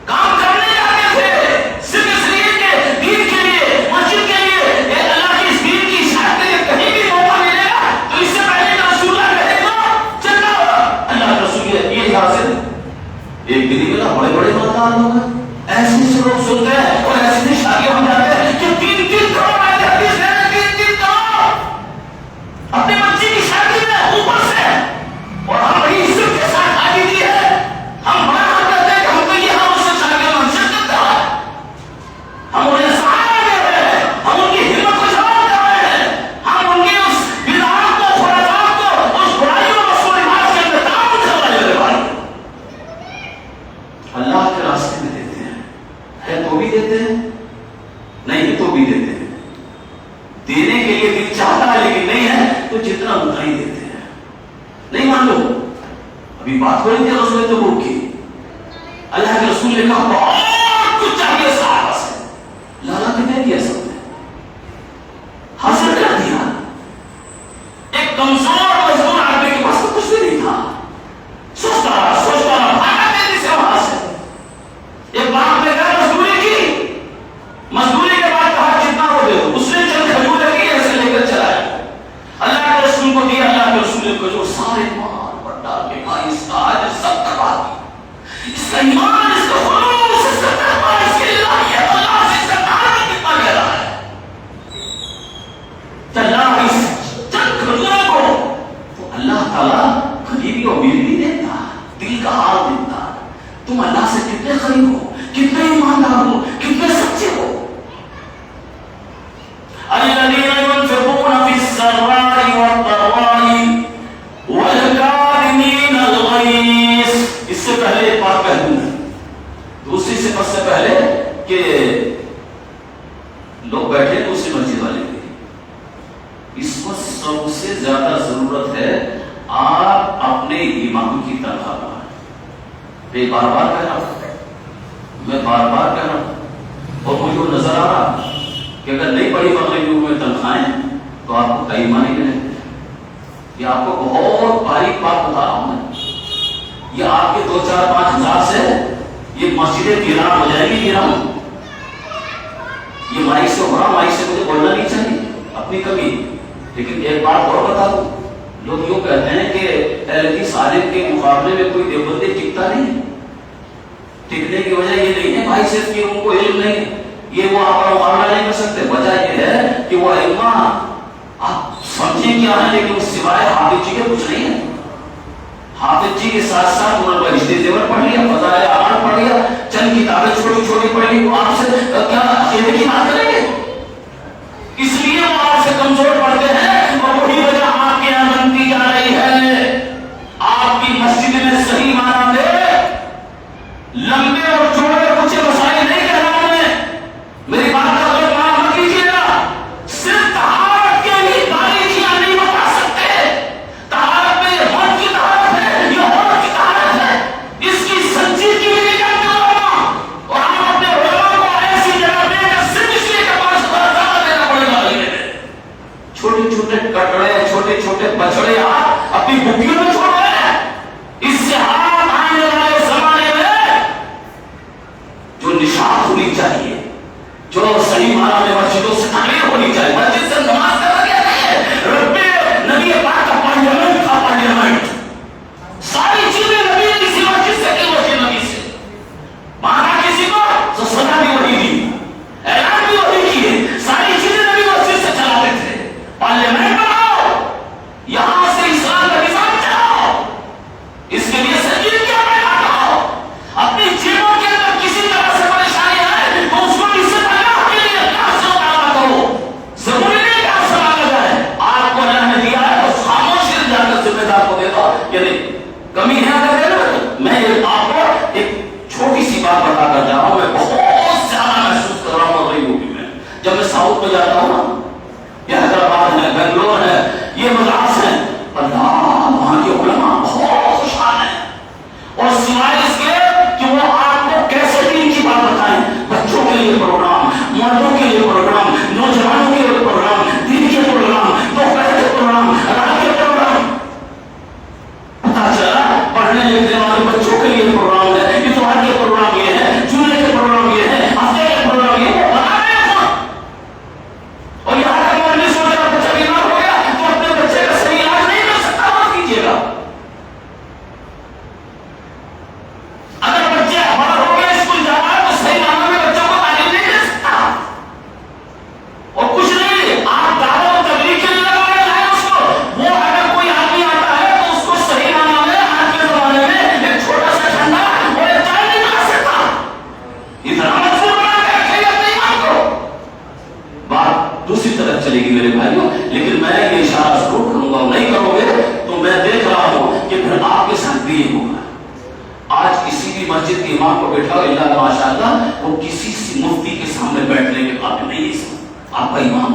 A: کام کرنے جاتے تھے صرف اس لیے کہ دین کے لیے، مسجد کے لیے، اللہ کی اس دین کی اشاعت کے لیے کہیں بھی موقع ملے گا تو اس سے پہلے کہ رسول اللہ کہے گا چلنا ہوگا. اللہ کے رسول یہ حاصل ایک دن ملا. بڑے بڑے مالدار لوگ ہیں، ایسے سے لوگ سنتے ہیں اور ایسے شادیاں ہو جاتے ہیں کہ 3 کروڑ اپنے بچے کی شادی میں اوپر سے، اور ہم بڑی عزت کے ساتھ شادی کی ہے. ہم بڑا حق کرتے ہیں کہ ہم کو یہ ہم اس سے شادی میں شرکت کر رہا ہے، ہم انہیں سہارا دے رہے ہیں، ہم ان کی ہمت کو جواب کر رہے ہیں، ہم ان کی اس بدعات کو، خرافات کو، اس برائیوں اور رسم و رواج کے اندر تعاون کر رہے ہیں. بھائی اللہ کے راستے میں دیتے ہیں، ہے تو بھی دیتے ہیں، نہیں ہے تو بھی دیتے ہیں. دینے کے لیے دل چاہتا ہے لیکن نہیں ہے تو جتنا اتنا ہی دیتے ہیں. نہیں مان لو ابھی بات ہو رہی تھی رسول تبوک کی. اللہ کے رسول نے کہا بہت کچھ چاہیے صحابہ سے، لالا کے دے دیا سب نے، حاصل کر دیا. ایک کمزور مزدور آدمی کے پاس تو کچھ بھی نہیں تھا، سوچتا رہا بھاگا تیزی سے وہاں سے. ایک باپ نے کہا مزدوری کی، مزدوری کے بعد کہا جتنا ہو دے دو. اس نے چند کھجور رکھی ایسے لے کر چلا گیا. اللہ کے رسول کو دیا، اللہ کے رسول نے کھجور سارے مال پر ڈال کے کہا اس کا آج سب تباہ کیا. اس کا ایمان، اس کا خلوص، اس کا تقویٰ، اس کی الہیت، اللہ سے اس کا تعلق کتنا گہرا ہے. اللہ اس چند کھجوروں کو تو اللہ تعالیٰ قریبی اور امید بھی دیتا، دل کا حال دیتا. تم اللہ سے کتنے قریب ہو، کتنے ایماندار ہو، کتنے سچے ہو. الذين ينفقون في السراء والضراء والكاظمين الغيظ. اس سے پہلے ایک بات کہہ دوں، دوسری صفت سے پہلے کہ لوگ بیٹھے دوسری مسجد والے کی. اس کو سب سے زیادہ ضرورت ہے آپ اپنے امام کی تنخواہ پر. میں بار بار کہہ رہا ہوں اور مجھے نظر آ رہا کہ اگر نہیں پڑھی مغربیوں میں تنخواہیں تو آپ کو کئی معنی ملیں گے. یہ آپ کو بہت باریک بات بتا رہا ہوں میں. یہ آپ کے 2 4 5 ہزار سے یہ مسجدیں ویران ہو جائیں گی، ویران. یہ مائک سے ہو رہا، مائک سے مجھے بولنا نہیں چاہیے اپنی کمی. لیکن ایک بات اور بتا دوں، لوگ یوں کہتے ہیں کہ اہل حدیث عالم کے مقابلے میں کوئی دیوبندی ٹکتا نہیں. ٹکنے کی وجہ یہ نہیں ہے بھائی صرف کہ ان کو علم نہیں ہے، یہ وہ آپ کا مقابلہ نہیں کر سکتے. وجہ یہ ہے کہ وہ علم آپ سمجھیں کیا ہے، لیکن اس سوائے حافظ جی کے کچھ نہیں ہے. حافظ جی کے ساتھ ساتھ انہوں نے بہشتی زیور پڑھ لیا، فضائل اعمال پڑھ لیا، چند کتابیں چھوٹی چھوٹی پڑھ لی. وہ آپ سے کیا عقیدے کی بات کریں گے؟ اس لیے وہ آپ سے کمزور پڑھتے ہیں، اور وہی وجہ آپ کے یہاں بنتی جا رہی ہے. آپ کی مسجد میں صحیح معنی میں لمبے اور چوڑے کچھ مسائل نہیں کہہ رہا ہوں میں، میری بات کا غلط معنی مت لیجیے گا. صرف طہارت کے لیے باریکیاں نہیں بتا سکتے. طہارت میں یہ ہونٹ کی طہارت ہے، یہ ہونٹ کی طہارت ہے، اس کی سنجیدگی بھی نہیں جانتے علماء. اور ہم اپنے علماء کو ایسی جگہ دیں کہ صرف اس لیے کہ 5,000 زیادہ دینا پڑے گا. چھوٹے چھوٹے کٹڑے، چھوٹے چھوٹے بچڑے آپ اپنی بکیوں میں چھوڑ رہے ہیں. اس سے ہاتھ آنے والے زمانے میں جو نشاط ہونی چاہیے، جو صحیح معنی میں مسجدوں سے تعمیر ہونی چاہیے. مسجد سے نماز کا لگیا نہیں ہے، رب نبی پاک کا پارلیمنٹ تھا، پارلیمنٹ. ساری چیزیں نبی نے کسی مسجد سے کی، وہی نبی سے مانا کسی کو تو سزا بھی وہی دی، اعلان بھی وہی کیے. ساری چیزیں نبی مسجد سے چلاتے تھے. پارلیمنٹ بناؤ، یہاں سے اسلام کا نظام چلاؤ، اس کے لیے سنجیدگی کیا پیدا کرو. اپنی جیبوں کے اندر کسی طرح سے پریشانی آئے تو اس کو اس سے اللہ کے لیے اللہ سے مطالبہ کرو. ضروری نہیں کہ آپ سے مانگا جائے. آپ کو اللہ نے دیا ہے تو خاموشی سے جا کر ذمہ دار کو دے دو. یعنی کمی ہے اگر دے دو. میں آپ کو ایک چھوٹی سی بات بتا کر جا رہا ہوں. میں بہت زیادہ محسوس کر رہا ہوں اور رہی ہوگی جب میں ساؤتھ میں جاتا ہوں نا، یہ حیدرآباد ہے، بنگلور ہے، یہ مدراس ہے، اللہ وہاں کے علماء بہت خوشحال ہیں. اور سوائے اس کے کہ وہ آپ کو کیسے دین کی بات بتائیں، بچوں کے لیے پروگرام، مردوں کے لیے پروگرام، نوجوانوں کے لیے پروگرام، دین کے پروگرام، دوپہر کے پروگرام، رات کے پروگرام. پتا چلا پڑھنے لکھنے والے بچوں کے لیے پروگرام ہے، اتوار کے پروگرام یہ ہے، جمعے کے پروگرام یہ ہے، ہفتے کے پروگرام یہ ہے. اور یہاں کا میں نہیں سوچ رہا بچہ بیمار ہو گیا تو اپنے بچے کا صحیح علاج نہیں کر سکتا. بات کیجیے گا. اگر بچے ہمارا ہو گیا اسکول جا رہا ہے تو صحیح معنی میں بچوں کو تعلیم نہیں دے سکتا. اور کچھ نہیں، آپ دعوت و تبلیغ کے لیے لگانے لائے اس کو. وہ اگر کوئی آدمی آتا ہے تو اس کو صحیح معنی میں آج کے زمانے میں ایک چھوٹا سا ٹھنڈا اور ایک چائے نہیں بنا سکتا. اتنا مجبور بنا کے رکھے گا اپنے ایمان کو. بات دوسری طرف چلے گی میرے بھائیوں، لیکن میں یہ اشارہ ضرور کروں گا. نہیں کرو گے تو میں دیکھ رہا ہوں کہ پھر آپ کے ساتھ بھی یہ ہوگا. آج کسی بھی مسجد کے امام کو بیٹھا ہو، اللہ ماشاء اللہ وہ کسی مفتی کے سامنے بیٹھنے کے قابل نہیں ہے. آپ کا امام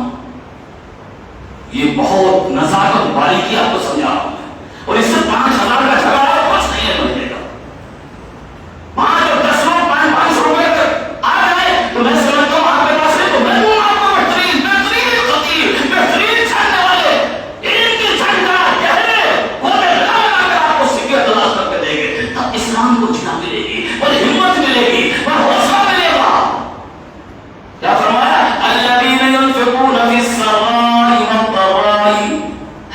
A: یہ بہت نزاکت والی کی آپ کو سمجھا رہا ہوں. اور اس سے 5,000 کا جھگڑا کچھ نہیں ہے بننے کا. 5 اور 10 لوگ 500 روپئے آ جائے تو میں سمجھتا ہوں آپ کے پاس ہے تو میں دوں آپ کو بہترین چھاننے والے ان کی جھنڈا گہرے وہ آپ کو سکے تلاش کر کے دیں گے. تب اسلام کو جگہ ملے گی اور ہمت ملے گی اور حوصلہ ملے گا. کیا فرمایا؟ الذین ينفقون فی السراء والضراء.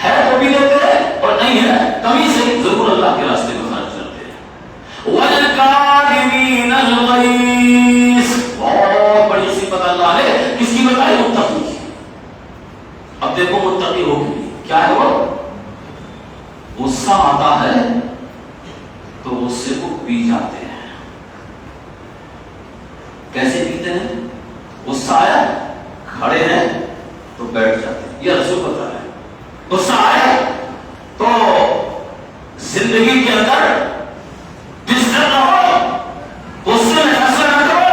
A: ہے تو بھی دیتے ہیں اور نہیں ہے کمی سے ضرور اللہ کے راستے میں خرچ کرتے ہیں. والکاظمین الغیظ. بہت بڑی صفت اللہ نے کس کی بتائی؟ متقی. اب دیکھو متقی ہو گئی کیا ہے؟ وہ غصہ آتا ہے تو غصے کو پی جاتے ہیں. کیسے پیتے ہیں؟ غصہ آیا کھڑے ہیں تو بیٹھ جاتے ہیں. یہ رسول بتا رہے ہیں. غصہ آیا تو زندگی کے اندر ڈسٹرب نہ ہو، غصے میں فیصلہ نہ کرو.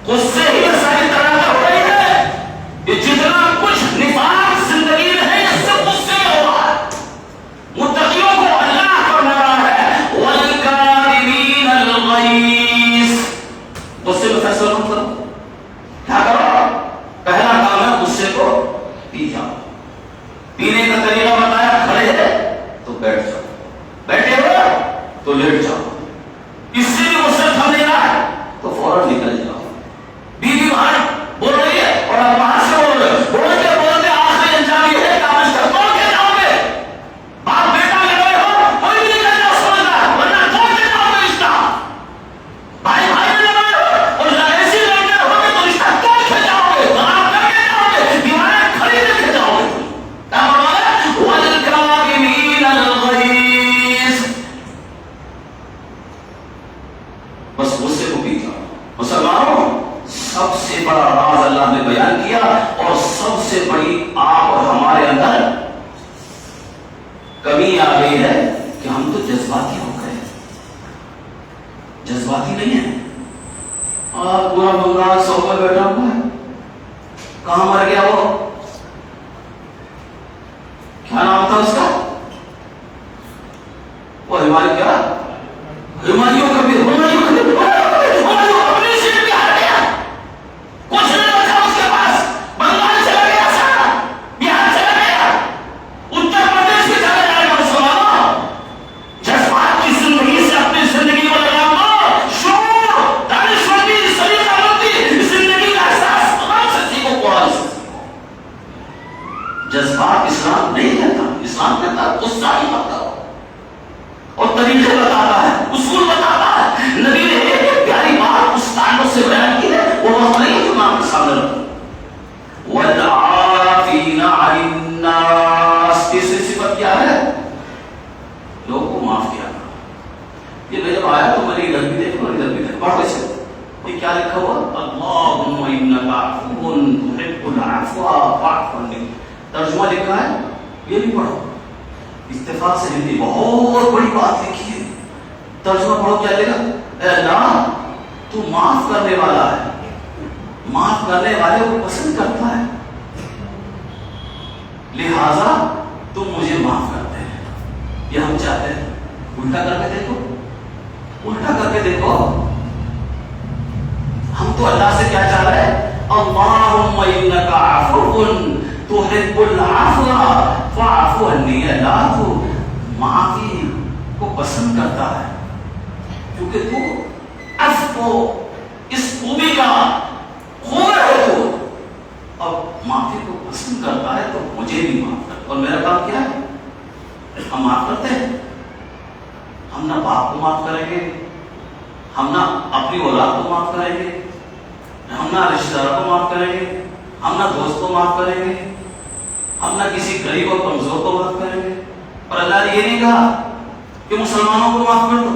A: غصے ہی ساری طرح کا ہو رہی ہے. یہ جتنا کچھ نفاق زندگی میں ہے یہ سب غصے میں ہو رہا ہے. متقیوں کو اللہ فرما رہا ہے والکاظمین الغیظ. غصے میں فیصلہ مت کرو. کیا کرو؟ پہلا کام ہے غصے کو پی جاؤ. پینے کا طریقہ بتایا، کھڑے ہیں تو بیٹھ جاؤ، بیٹھے ہو تو لیٹ جاؤ. اس سے غصہ تھم نہیں رہا. مسلمانوں، سب سے بڑا راز اللہ نے بیان کیا، اور سب سے بڑی آپ اور ہمارے اندر کمی آ گئی ہے کہ ہم تو جذباتی ہو گئے، جذباتی نہیں ہے۔ پورا بنگال سو پر بیٹھا ہوا ہے، کہاں مر گیا وہ؟ کیا نام تھا اس کا؟ وہ ہمایوں کیا؟ ہمایوں کا بھی اپنی سیٹ پہ ہٹ گیا، کچھ نہیں بچا اس کے پاس، بنگال چلا گیا، سارا بہار چلا گیا، اتر پردیش میں چلا جائے گا۔ مسلمانوں، جذبات کی زندگی سے اپنی زندگی کو لگاؤ، شعور، دانشوری، سلیقہ مندی، زندگی کا احساس تمام سے سیکھو، قرآن سے سیکھو۔ جذبات اسلام نہیں کہتا، اسلام کہتا غصہ ہی مت کرو، اور طریقے بتاتا ہے، اصول بتاتا ہے۔ نبی نے ایک پیاری بات اس تعلق سے بیان کی ہے، وہ وقت نہیں جو میں آپ کے سامنے رکھوں۔ وَالْعَافِينَ عَنِ النَّاسِ، تیسری صفت کیا ہے؟ لوگوں کو معاف کیا۔ یہ میں جب آیا تو میں نے ادھر بھی دیکھا اور ادھر بھی دیکھا، پڑھ کیسے؟ یہ کیا لکھا ہوا؟ اللہم انک عفو تحب العفو فاعف عنی۔ ترجمہ لکھا ہے، یہ بھی پڑھو، اتفاق سے ہندی بہت بڑی بات لکھی ہے۔ ترجمہ پڑھو، کیا لکھا؟ اے اللہ، تو معاف کرنے والا ہے، معاف کرنے والے کو پسند کرتا ہے، لہذا تم مجھے معاف کرتے ہیں۔ یہ ہم چاہتے ہیں۔ الٹا کر کے دیکھو، الٹا کر کے دیکھو، ہم تو اللہ سے کیا چاہ رہے ہیں؟ اللہم انک عفو تحب العفو فاعف عنی۔ اللہ تو معافی کو پسند کرتا ہے، کیونکہ تو عفو اس خوبی کا خوب ہے، تو اب معافی کو پسند کرتا ہے، تو مجھے بھی معاف کرتا۔ اور میرا کام کیا ہے؟ ہم معاف کرتے ہیں، ہم نہ باپ کو معاف کریں گے، ہم نہ اپنی اولاد کو معاف کریں گے، ہم نہ رشتہ داروں کو معاف کریں گے، ہم نہ دوست کو معاف کریں گے، ہم نہ کسی غریب اور کمزور کو معاف کریں گے۔ اور اللہ نے یہ نہیں کہا کہ مسلمانوں کو معاف کر دو،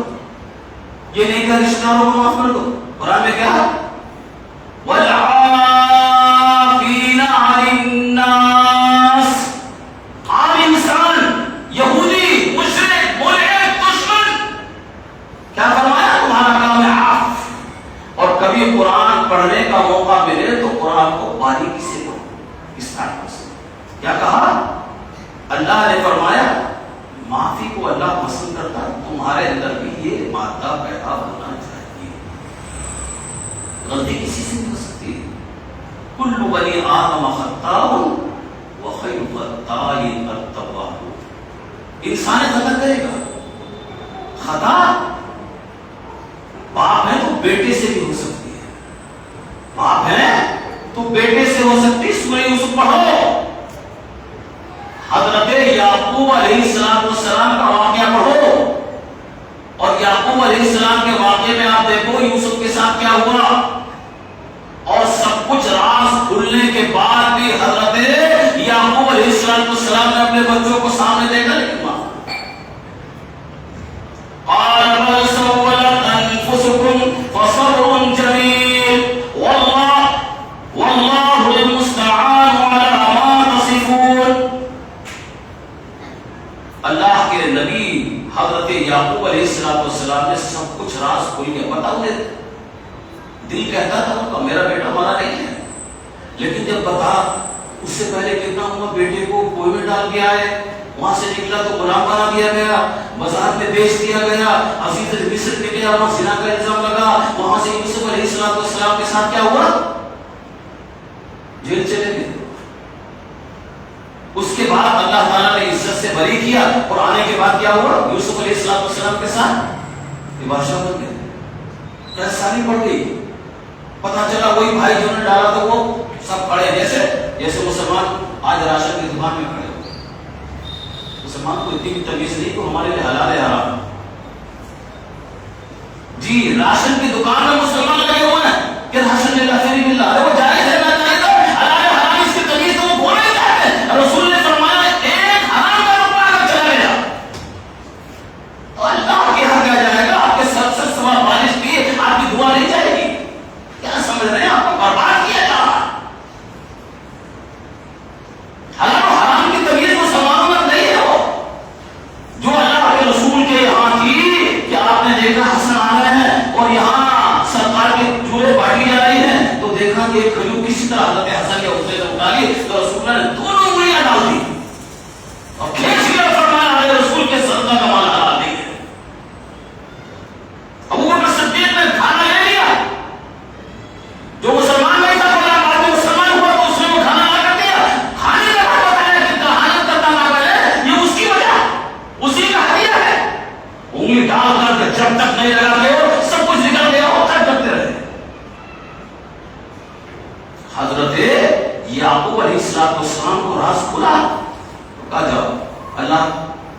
A: یہ نہیں کہا رشتہ داروں کو معاف کر دو۔ قرآن میں کیا ہے؟ وَالْعَافِينَ عَنِ النَّاسِ۔ عام انسان، یہودی، مشرک، ملحد، دشمن، کیا فرمایا؟ تمہارا کام ہے عفو۔ اور کبھی قرآن پڑھنے کا موقع ملے تو قرآن کو باریکی سے پڑھو، اس طرح سے۔ کیا کہا؟ اللہ نے فرمایا معافی کو اللہ پسند کرتا ہے، تمہارے اندر بھی یہ مادہ پیدا ہونا چاہیے۔ غلطی کسی سے نہیں ہو سکتی۔ کل بنی آدم خطاء وخیر الخطائین التوابون۔ انسان خطا کرے گا، خطا باپ ہے تو بیٹے سے بھی ہو سکتی ہے، باپ ہے تو بیٹے سے ہو سکتی۔ سورہ یوسف پڑھو، حضرت یعقوب علیہ السلام کا واقعہ پڑھو، اور یعقوب علیہ السلام کے واقعے میں آپ دیکھو یوسف کے ساتھ کیا ہوا، اور سب کچھ راز کھلنے کے بعد بھی حضرت یعقوب علیہ السلام نے اپنے بچوں کو سامنے دیکھا، لیکن قال بل سولت انفسكم فصبر جميل والله المستعان على ما تصفون۔ اللہ کے نبی حضرت یعقوب علیہ السلام نے سب کچھ راز کھول کے بتا دے۔ دل کہتا تھا ان کا میرا بیٹا ہمارا نہیں ہے، لیکن جب بتا، اس سے پہلے کتنا ہوا، بیٹے کو کوئی میں ڈال کے آئے، وہاں سے نکلا تو غلام بنا دیا گیا، بازار میں بیچ دیا گیا، عزیز مصر میں گیا، وہاں زنا کا الزام لگا، وہاں سے یوسف علیہ السلام کے ساتھ کیا ہوا؟ جیل چلے گئے۔ اس کے بعد اللہ تعالیٰ نے عزت سے بری کیا، اور آنے کے بعد کیا ہوا؟ یوسف علیہ السلام کے ساتھ یہ بادشاہ بن گئے۔ 10 سال پڑ گئی، پتا چلا وہی بھائی جو نے ڈالا تھا وہ سب کھڑے، جیسے مسلمان آج راشن کی دکان میں کھڑے ہوئے۔ مسلمان کو اتنی بھی تمیز نہیں کہ ہمارے لیے حلال ہے حرام۔ جی راشن کی دکان میں مسلمان لگے ہوئے ہیں کہ راشن مل رہا ہے نہیں مل رہا ہے، وہ جائز ہے نہ جائز ہے، حلال ہے حرام، اس کی تمیز تو وہ بول نہیں چاہتے۔ رسول نے فرمایا ایک حرام کا روپیہ اگر چلا گیا تو اللہ کے یہاں کیا جائے گا؟ آپ کے سر سے سوا بارش کی آپ کی دعا نہیں جائے گی۔ نہیں لگاتے ہو، سب کچھ نکل گیا ہو، کیا کرتے رہے؟ حضرت یعقوب علیہ السلام کو راز کھلا، کہا جاؤ اللہ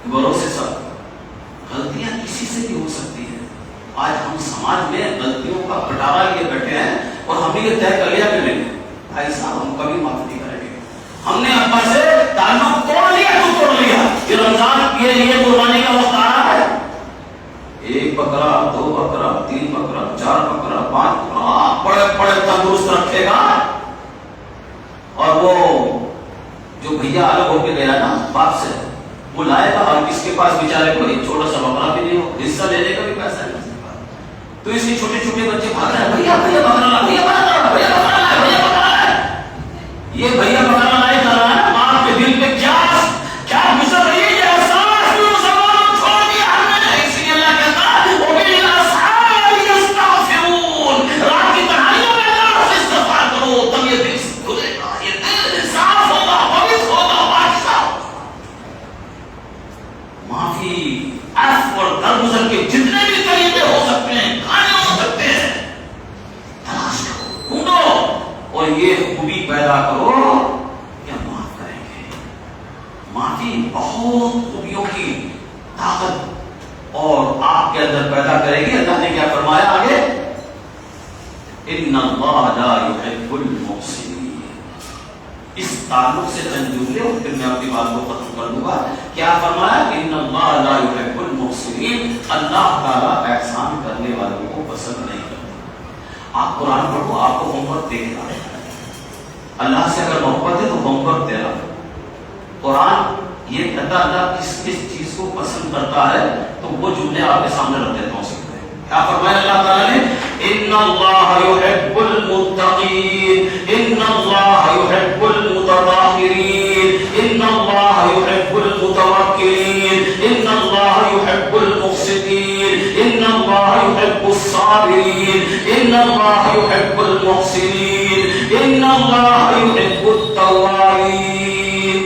A: کے بھروسے سب غلطیاں کسی سے بھی ہو سکتی ہیں. آج ہم سماج میں غلطیوں کا بٹارا لیے بیٹھے ہیں اور ہم نے یہ طے کر لیا کہ نہیں بھائی صاحب ہم کبھی معاف نہیں کریں گے. ہم نے ابا سے تعلق توڑ لیا تو توڑ لیا. یہ رمضان کے لیے قربانی کا وقت آ رہا ہے. 1 بکرا 2 بکرا 3 بکرا 4 بکرا 5 بکرا بڑے بڑے تندرست رکھے گا. اور وہ جو بھیا الگ ہو کے گیا نا باپ سے، وہ لائے گا اور اس کے پاس بیچارے کو ایک چھوٹا سا بکرا بھی نہیں ہو، حصہ لینے کا بھی پیسہ نہیں. تو اس کے چھوٹے چھوٹے بچے بھاگ رہے ہیں بھیا بھیا بکرا لا، بھیا بکرا لا، بھیا بکرا لا، بھیا بکرا لا. یہ بھیا بکرا لائے کر رہا ہے، باپ کے دل پہ کیا گزر رہی ہے یہ احساس بھی اس زمانہ چھوڑ دیا ہم نے. اس لیے اللہ کہتا ہے وبالاسحار یستغفرون، رات کی تنہائیوں میں اللہ سے استغفار کرو تب یہ دل کھلے گا، یہ دل صاف ہوگا، پاک ہوگا، پاکیزہ ہوگا. معافی عفو اور درگزر کے جتنے بھی طریقے ہو سکتے ہیں، کھانے ہو سکتے ہیں، تلاش کرو، ڈھونڈو اور یہ خوبی پیدا کرو کہ ہم معاف کریں گے. معافی بہت خوبیوں کی طاقت اور آپ کے اندر پیدا کرے گی. اللہ نے کیا فرمایا آگے؟ ان اللہ لا يحب المحسنین. اس تعلق سے چند جملے اور پھر میں اپنی بات کو ختم کر دوں گا. کیا فرمایا؟ ان اللہ لا يحب المحسنین. اللہ تعالی احسان کرنے والوں کو پسند نہیں کرتا. آپ قرآن پڑھو، آپ کو ہوم ورک دے گا. اللہ سے اگر محبت ہے تو ہوم ورک دے رہا. قرآن یہ کہتا اللہ کس کس چیز کو پسند کرتا ہے تو وہ جملے آپ کے سامنے رکھ دیتا ہوں. کیا فرمایا اللہ تعالیٰ نے؟ ان اللہ یحب المتقین، ان اللہ یحب المتطہرین، ان اللہ یحب المتوکلین، ان اللہ یحب المقسطین، ان اللہ یحب الصابرین، ان اللہ یحب المحسنین، ان اللہ یحب التوابین.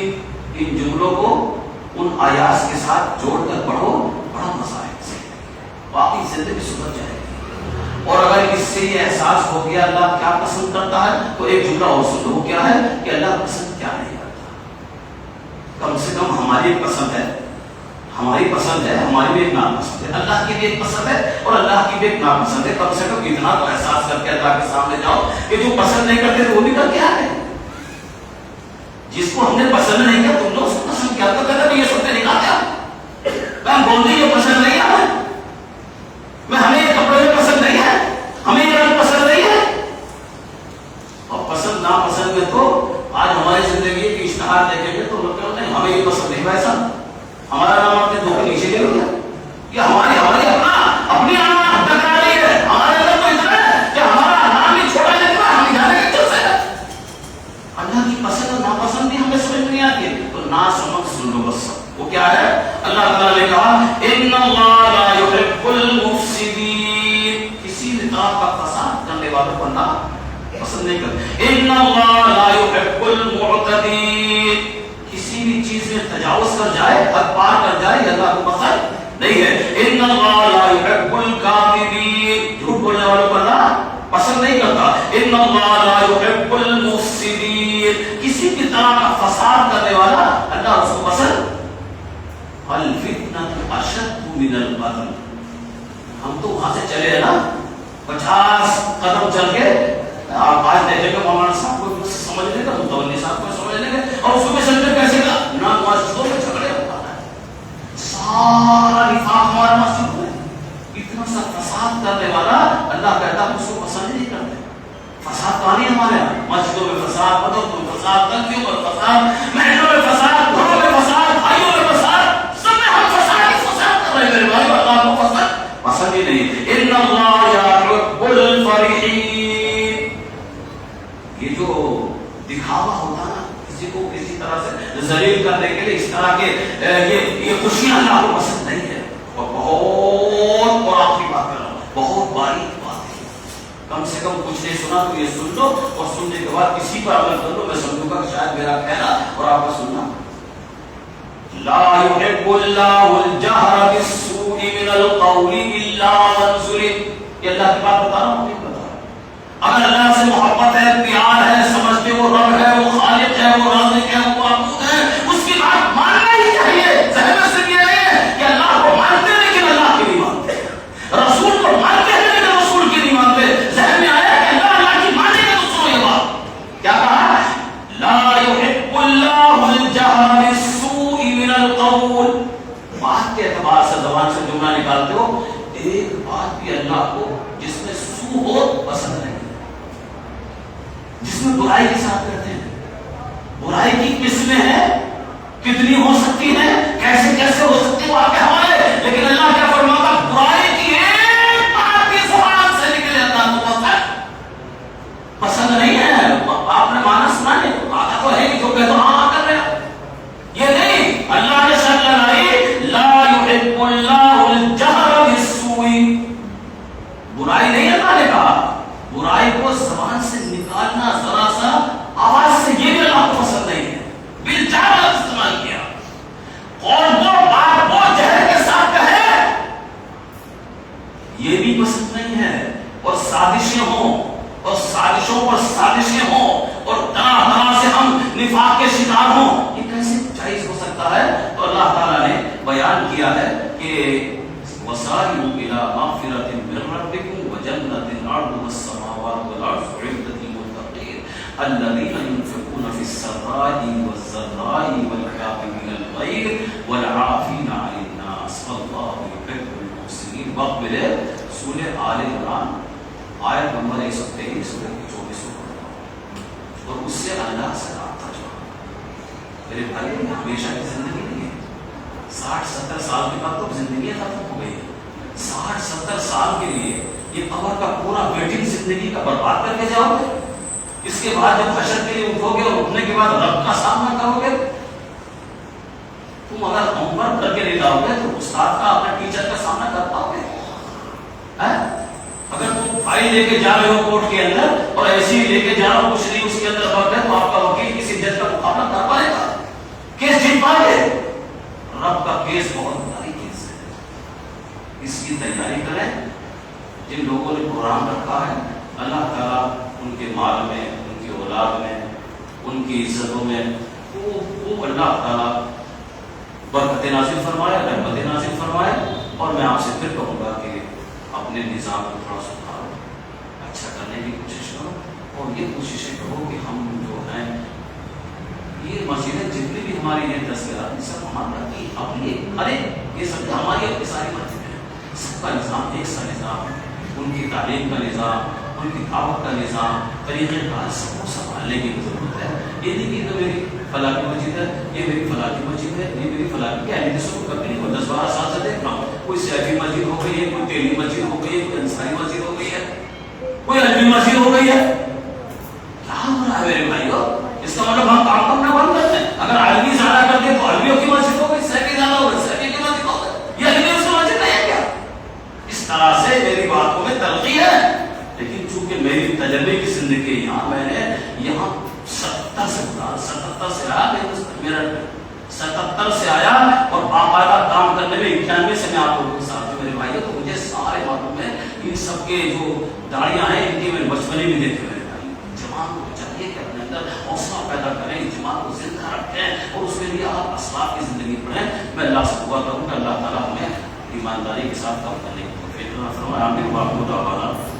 A: ان جملوں کو ان آیات کے ساتھ جوڑ کر پڑھو، بڑا مزہ آئے گا، باقی زندگی سدھر جائے گی. اور اگر اس سے یہ احساس ہو گیا اللہ کیا پسند کرتا ہے تو ایک جملہ اور سن لو. کیا ہے کہ اللہ پسند کیا نہیں کرتا. کم سے کم ہماری پسند ہے، ہماری پسند ہے، ہماری بھی ایک ناپسند ہے، اللہ کی بھی ایک پسند ہے اور اللہ کی بھی ایک ناپسند ہے. کم سے کم اتنا تو احساس کر کے اللہ کے سامنے جاؤ کہ جو پسند نہیں کرتے وہ بھی کر کے آ گئے. جس کو ہم نے پسند نہیں کیا تم نے اس کو پسند کیا تو کہتا یہ سوتے نہیں کھاتے. میں بول رہی یہ پسند نہیں ہے، ہمیں یہ کپڑے میں پسند نہیں ہے، ہمیں یہ رنگ پسند نہیں ہے. اور پسند ناپسند میں تو آج ہماری زندگی کی اشتہار دیکھیں گے تو لوگ کہتے ہیں ہمیں یہ پسند نہیں بھائی صاحب، ہمارا نام اپنے دو کے نیچے لے لیا. یہ ہماری اپنی آنا ٹکرا رہی ہے. ہمارے اندر تو اتنا ہے کہ ہمارا نام بھی چھوڑا جاتا ہے، ہم جانے کے چل سے. اللہ کی پسند اور ناپسند بھی ہمیں سمجھ نہیں آتی ہے تو نا سمجھ سن لو بس. وہ کیا ہے؟ اللہ تعالیٰ نے کہا ان اللہ لا يحب المفسدین. کسی بھی طرح کا فساد کرنے والوں کو اللہ پسند نہیں کرتا. ان اللہ لا يحب المعتدین. کسی بھی چیز میں تجاوز کر جائے، حد پار کر جائے، یہ اللہ کو پسند نہیں ہے. ان اللہ لا يحب الکاذبین. جھوٹ بولنے والوں کو اللہ پسند نہیں کرتا. ان اللہ لا يحب المفسدین. کسی بھی طرح کا فساد کرنے والا اللہ اس کو پسند. الفتنة اشد من القتل. ہم تو وہاں سے چلے ہیں نا 50 قدم چل کے. آپ آج دیکھیں گے مولانا صاحب کو سمجھنے کا، متولی صاحب کو سمجھنے کا، اور صبح سنٹر کیسے کا نہ مسجدوں میں جھگڑے ہوتا ہے. سارا نفاق ہمارا مسجد میں. اتنا سا فساد کرنے والا اللہ کہتا ہے اس کو پسند نہیں کرتے. فساد کہانی ہمارے یہاں مسجدوں میں فساد، مدرسوں میں فساد، تنظیموں میں فساد، محلوں میں فساد، گھروں میں فساد، بھائیوں میں فساد، سب میں ہم فساد ہی فساد کر رہے ہیں. میرے بھائی اللہ کو پسند ہی نہیں. ان اللہ یحب الفرحین. یہ جو دکھاوا ہوتا نا کسی کو کسی طرح سے ذلیل کرنے کے لیے، اس طرح کے یہ خوشیاں اللہ کو پسند نہیں ہے. اور بہت اور آخری بات کر رہا ہوں، بہت باریک بات ہے. کم سے کم کچھ نہیں سنا تو یہ سن لو اور سننے کے بعد کسی پر عمل کر لو. میں سمجھوں گا کہ شاید میرا کہنا اور آپ کا سننا. لا يحب الله الجهر بالسوء من القول إلا من بات بتا رہا ہوں نہیں بتا رہا. اگر اللہ سے محبت ہے، پیار ہے، سمجھتے وہ رب ہے، وہ خالق ہے، وہ رازق ہے، وہ معبود ہے، اس کی بات ماننا ہی چاہیے. ذہن میں صرف یہ نہیں ہے کہ اللہ کو مانتے ہیں لیکن اللہ کی نہیں مانتے، رسول کو مانتے ہیں لیکن رسول کی نہیں مانتے. ذہن میں آیا کہ اللہ کی مانے گا تو سنو یہ بات کیا کہا، لا يحب اللہ الجہر بالسوء من القول. بات کے اعتبار سے زبان سے جملہ نکالتے ہو، ایک بات بھی اللہ کو جس میں سو ہو پسند نہیں، جس میں برائی کے ساتھ کرتے ہیں. برائی کی قسمیں ہیں، کتنی ہو سکتی ہیں، کیسے کیسے ہو سکتی ہے وہ آپ کے حوالے. لیکن اللہ کیا فرماتا، برائی کی ایک بات بھی زبان سے نکلے اللہ کو پسند نہیں ہے. آپ نے مانا سنا نہیں، آتا تو ہے کہ جو کہتے ہاں کر رہے ہیں یہ نہیں. اللہ نے شرط لگائی، لا يحب اللہ الجہر بالسوء. برائی نہیں اللہ نے کہا، برائی کو زبان سے نکالنا ذرا سا آواز سے، یہ بھی اللہ کو پسند نہیں ہے. بالجہر استعمال کیا، اور وہ بات وہ جہر کے ساتھ کہے یہ بھی پسند نہیں ہے. اور سازشیں ہوں، اور سازشوں پر سازشیں ہوں، اور طرح طرح سے ہم نفاق کے شکار ہوں، یہ کیسے جائز ہو سکتا ہے؟ تو اللہ تعالیٰ نے بیان کیا ہے کہ وَسَارِعُوا إِلَىٰ مَغْفِرَةٍ مِّن رَّبِّكُمْ وَجَنَّةٍ عَرْضُهَا السَّمَاوَاتُ وَالْأَرْضُ أُعِدَّتْ لِلْمُتَّقِينَ الَّذِينَ يُنفِقُونَ فِي السَّرَّاءِ وَالضَّرَّاءِ وَالْكَاظِمِينَ الْغَيْظَ وَالْعَافِينَ عَنِ النَّاسِ وَاللَّهُ يُحِبُّ الْمُحْسِنِينَ. وقت ملے سورہ آل عمران آیت نمبر 123 سے 24 اور اس سے اللہ سے رابطہ جوڑا. میرے بھائی ہمیشہ کی زندگی نہیں ہے، 60-70 سال کے بعد تو زندگی ختم ہو گئی. 60-70 سال کے لیے یہ قبر کا پورا ویٹنگ زندگی کا برباد کر کے جاؤ گے. اس کے بعد جب حشر کے لیے اٹھو گے اور اٹھنے کے بعد رب کا سامنا کرو گے، تم اگر عمر کر کے نہیں جاؤ گے تو استاد کا، اپنے ٹیچر کا سامنا کر پاؤ گے؟ اگر تم فائل لے کے جا رہے ہو کورٹ کے اندر اور ایسی لے کے جا رہے ہو، کچھ نہیں اس کے اندر فرق ہے، تو آپ کا وکیل کسی جج کا مقابلہ کر پائے گا؟ کیس جیت پائے گے؟ رب کا کیس بہت بڑی کیس ہے. اس کی تیاری کریں. جن لوگوں نے پروگرام رکھا ہے اللہ تعالیٰ ان کے مال میں، ان کی اولاد میں، ان کی عزتوں میں وہ اللہ تعالیٰ برکت نازل فرمائے، رحمت نازل فرمائے. اور میں آپ سے پھر کہوں گا کہ اپنے نظام کو تھوڑا سدھارو، اچھا کرنے کی کوشش کرو، اور یہ کوششیں کرو کہ ہم جو ہیں یہ مسجدیں جتنی بھی ہماری یہ 10,000 سب ہماری اپنی، ارے یہ سب ہماری اپنی ساری مسجدیں ہیں. سب کا نظام ایک سا نظام، ان کی تعلیم کا نظام، ان کی دعوت کا نظام، طریقہ کار سب کو سنبھالنے کی ضرورت ہے. یہ نہیں کہ تو میری فلاں کی مسجد ہے، یہ میری فلاں کی مسجد ہے، یہ میری فلاں کی، کیا ہے کبھی نہیں. 10-12 سال سے دیکھ رہا ہوں، کوئی سیفی مسجد ہو گئی ہے، کوئی تیلی مسجد ہو گئی ہے، کوئی انصاری مسجد ہو گئی ہے، کوئی علمی مسجد ہو گئی ہے. کیا ہو رہا ہے میرے بھائیو؟ اس کا مطلب ہم کام کرنا بند کرتے ہیں. اگر علمی زیادہ کر دیں تو علمیوں کی مسجد ہو گئی، سیفی زیادہ ہو گئی، سیفی کی مسجد ہو گئی. یہ علمیوں کی مسجد نہیں ہے کیا؟ اس طرح سے میری باتوں میں تلخی ہے. لیکن چونکہ میری تجربے کی زندگی یہاں، میں نے یہاں 77 سے آیا، میرا 77 سے آیا اور باقاعدہ کام کرنے میں 91 سے میں آپ لوگوں کے ساتھ ہوں میرے بھائی. تو مجھے سارے باتوں میں ان سب کے جو داڑیاں ہیں ان کی میں بچپنے میں دیکھے میرے بھائی. جوان کو چاہیے کہ اپنے اندر حوصلہ پیدا کریں، جماعت کو زندہ رکھیں اور اس کے لیے آپ اسلاف کی زندگی پڑھیں. میں اللہ سے دعا کروں کہ اللہ تعالیٰ ہمیں ایمانداری کے ساتھ کام کرنے کی توفیق عطا فرمائے. آمین.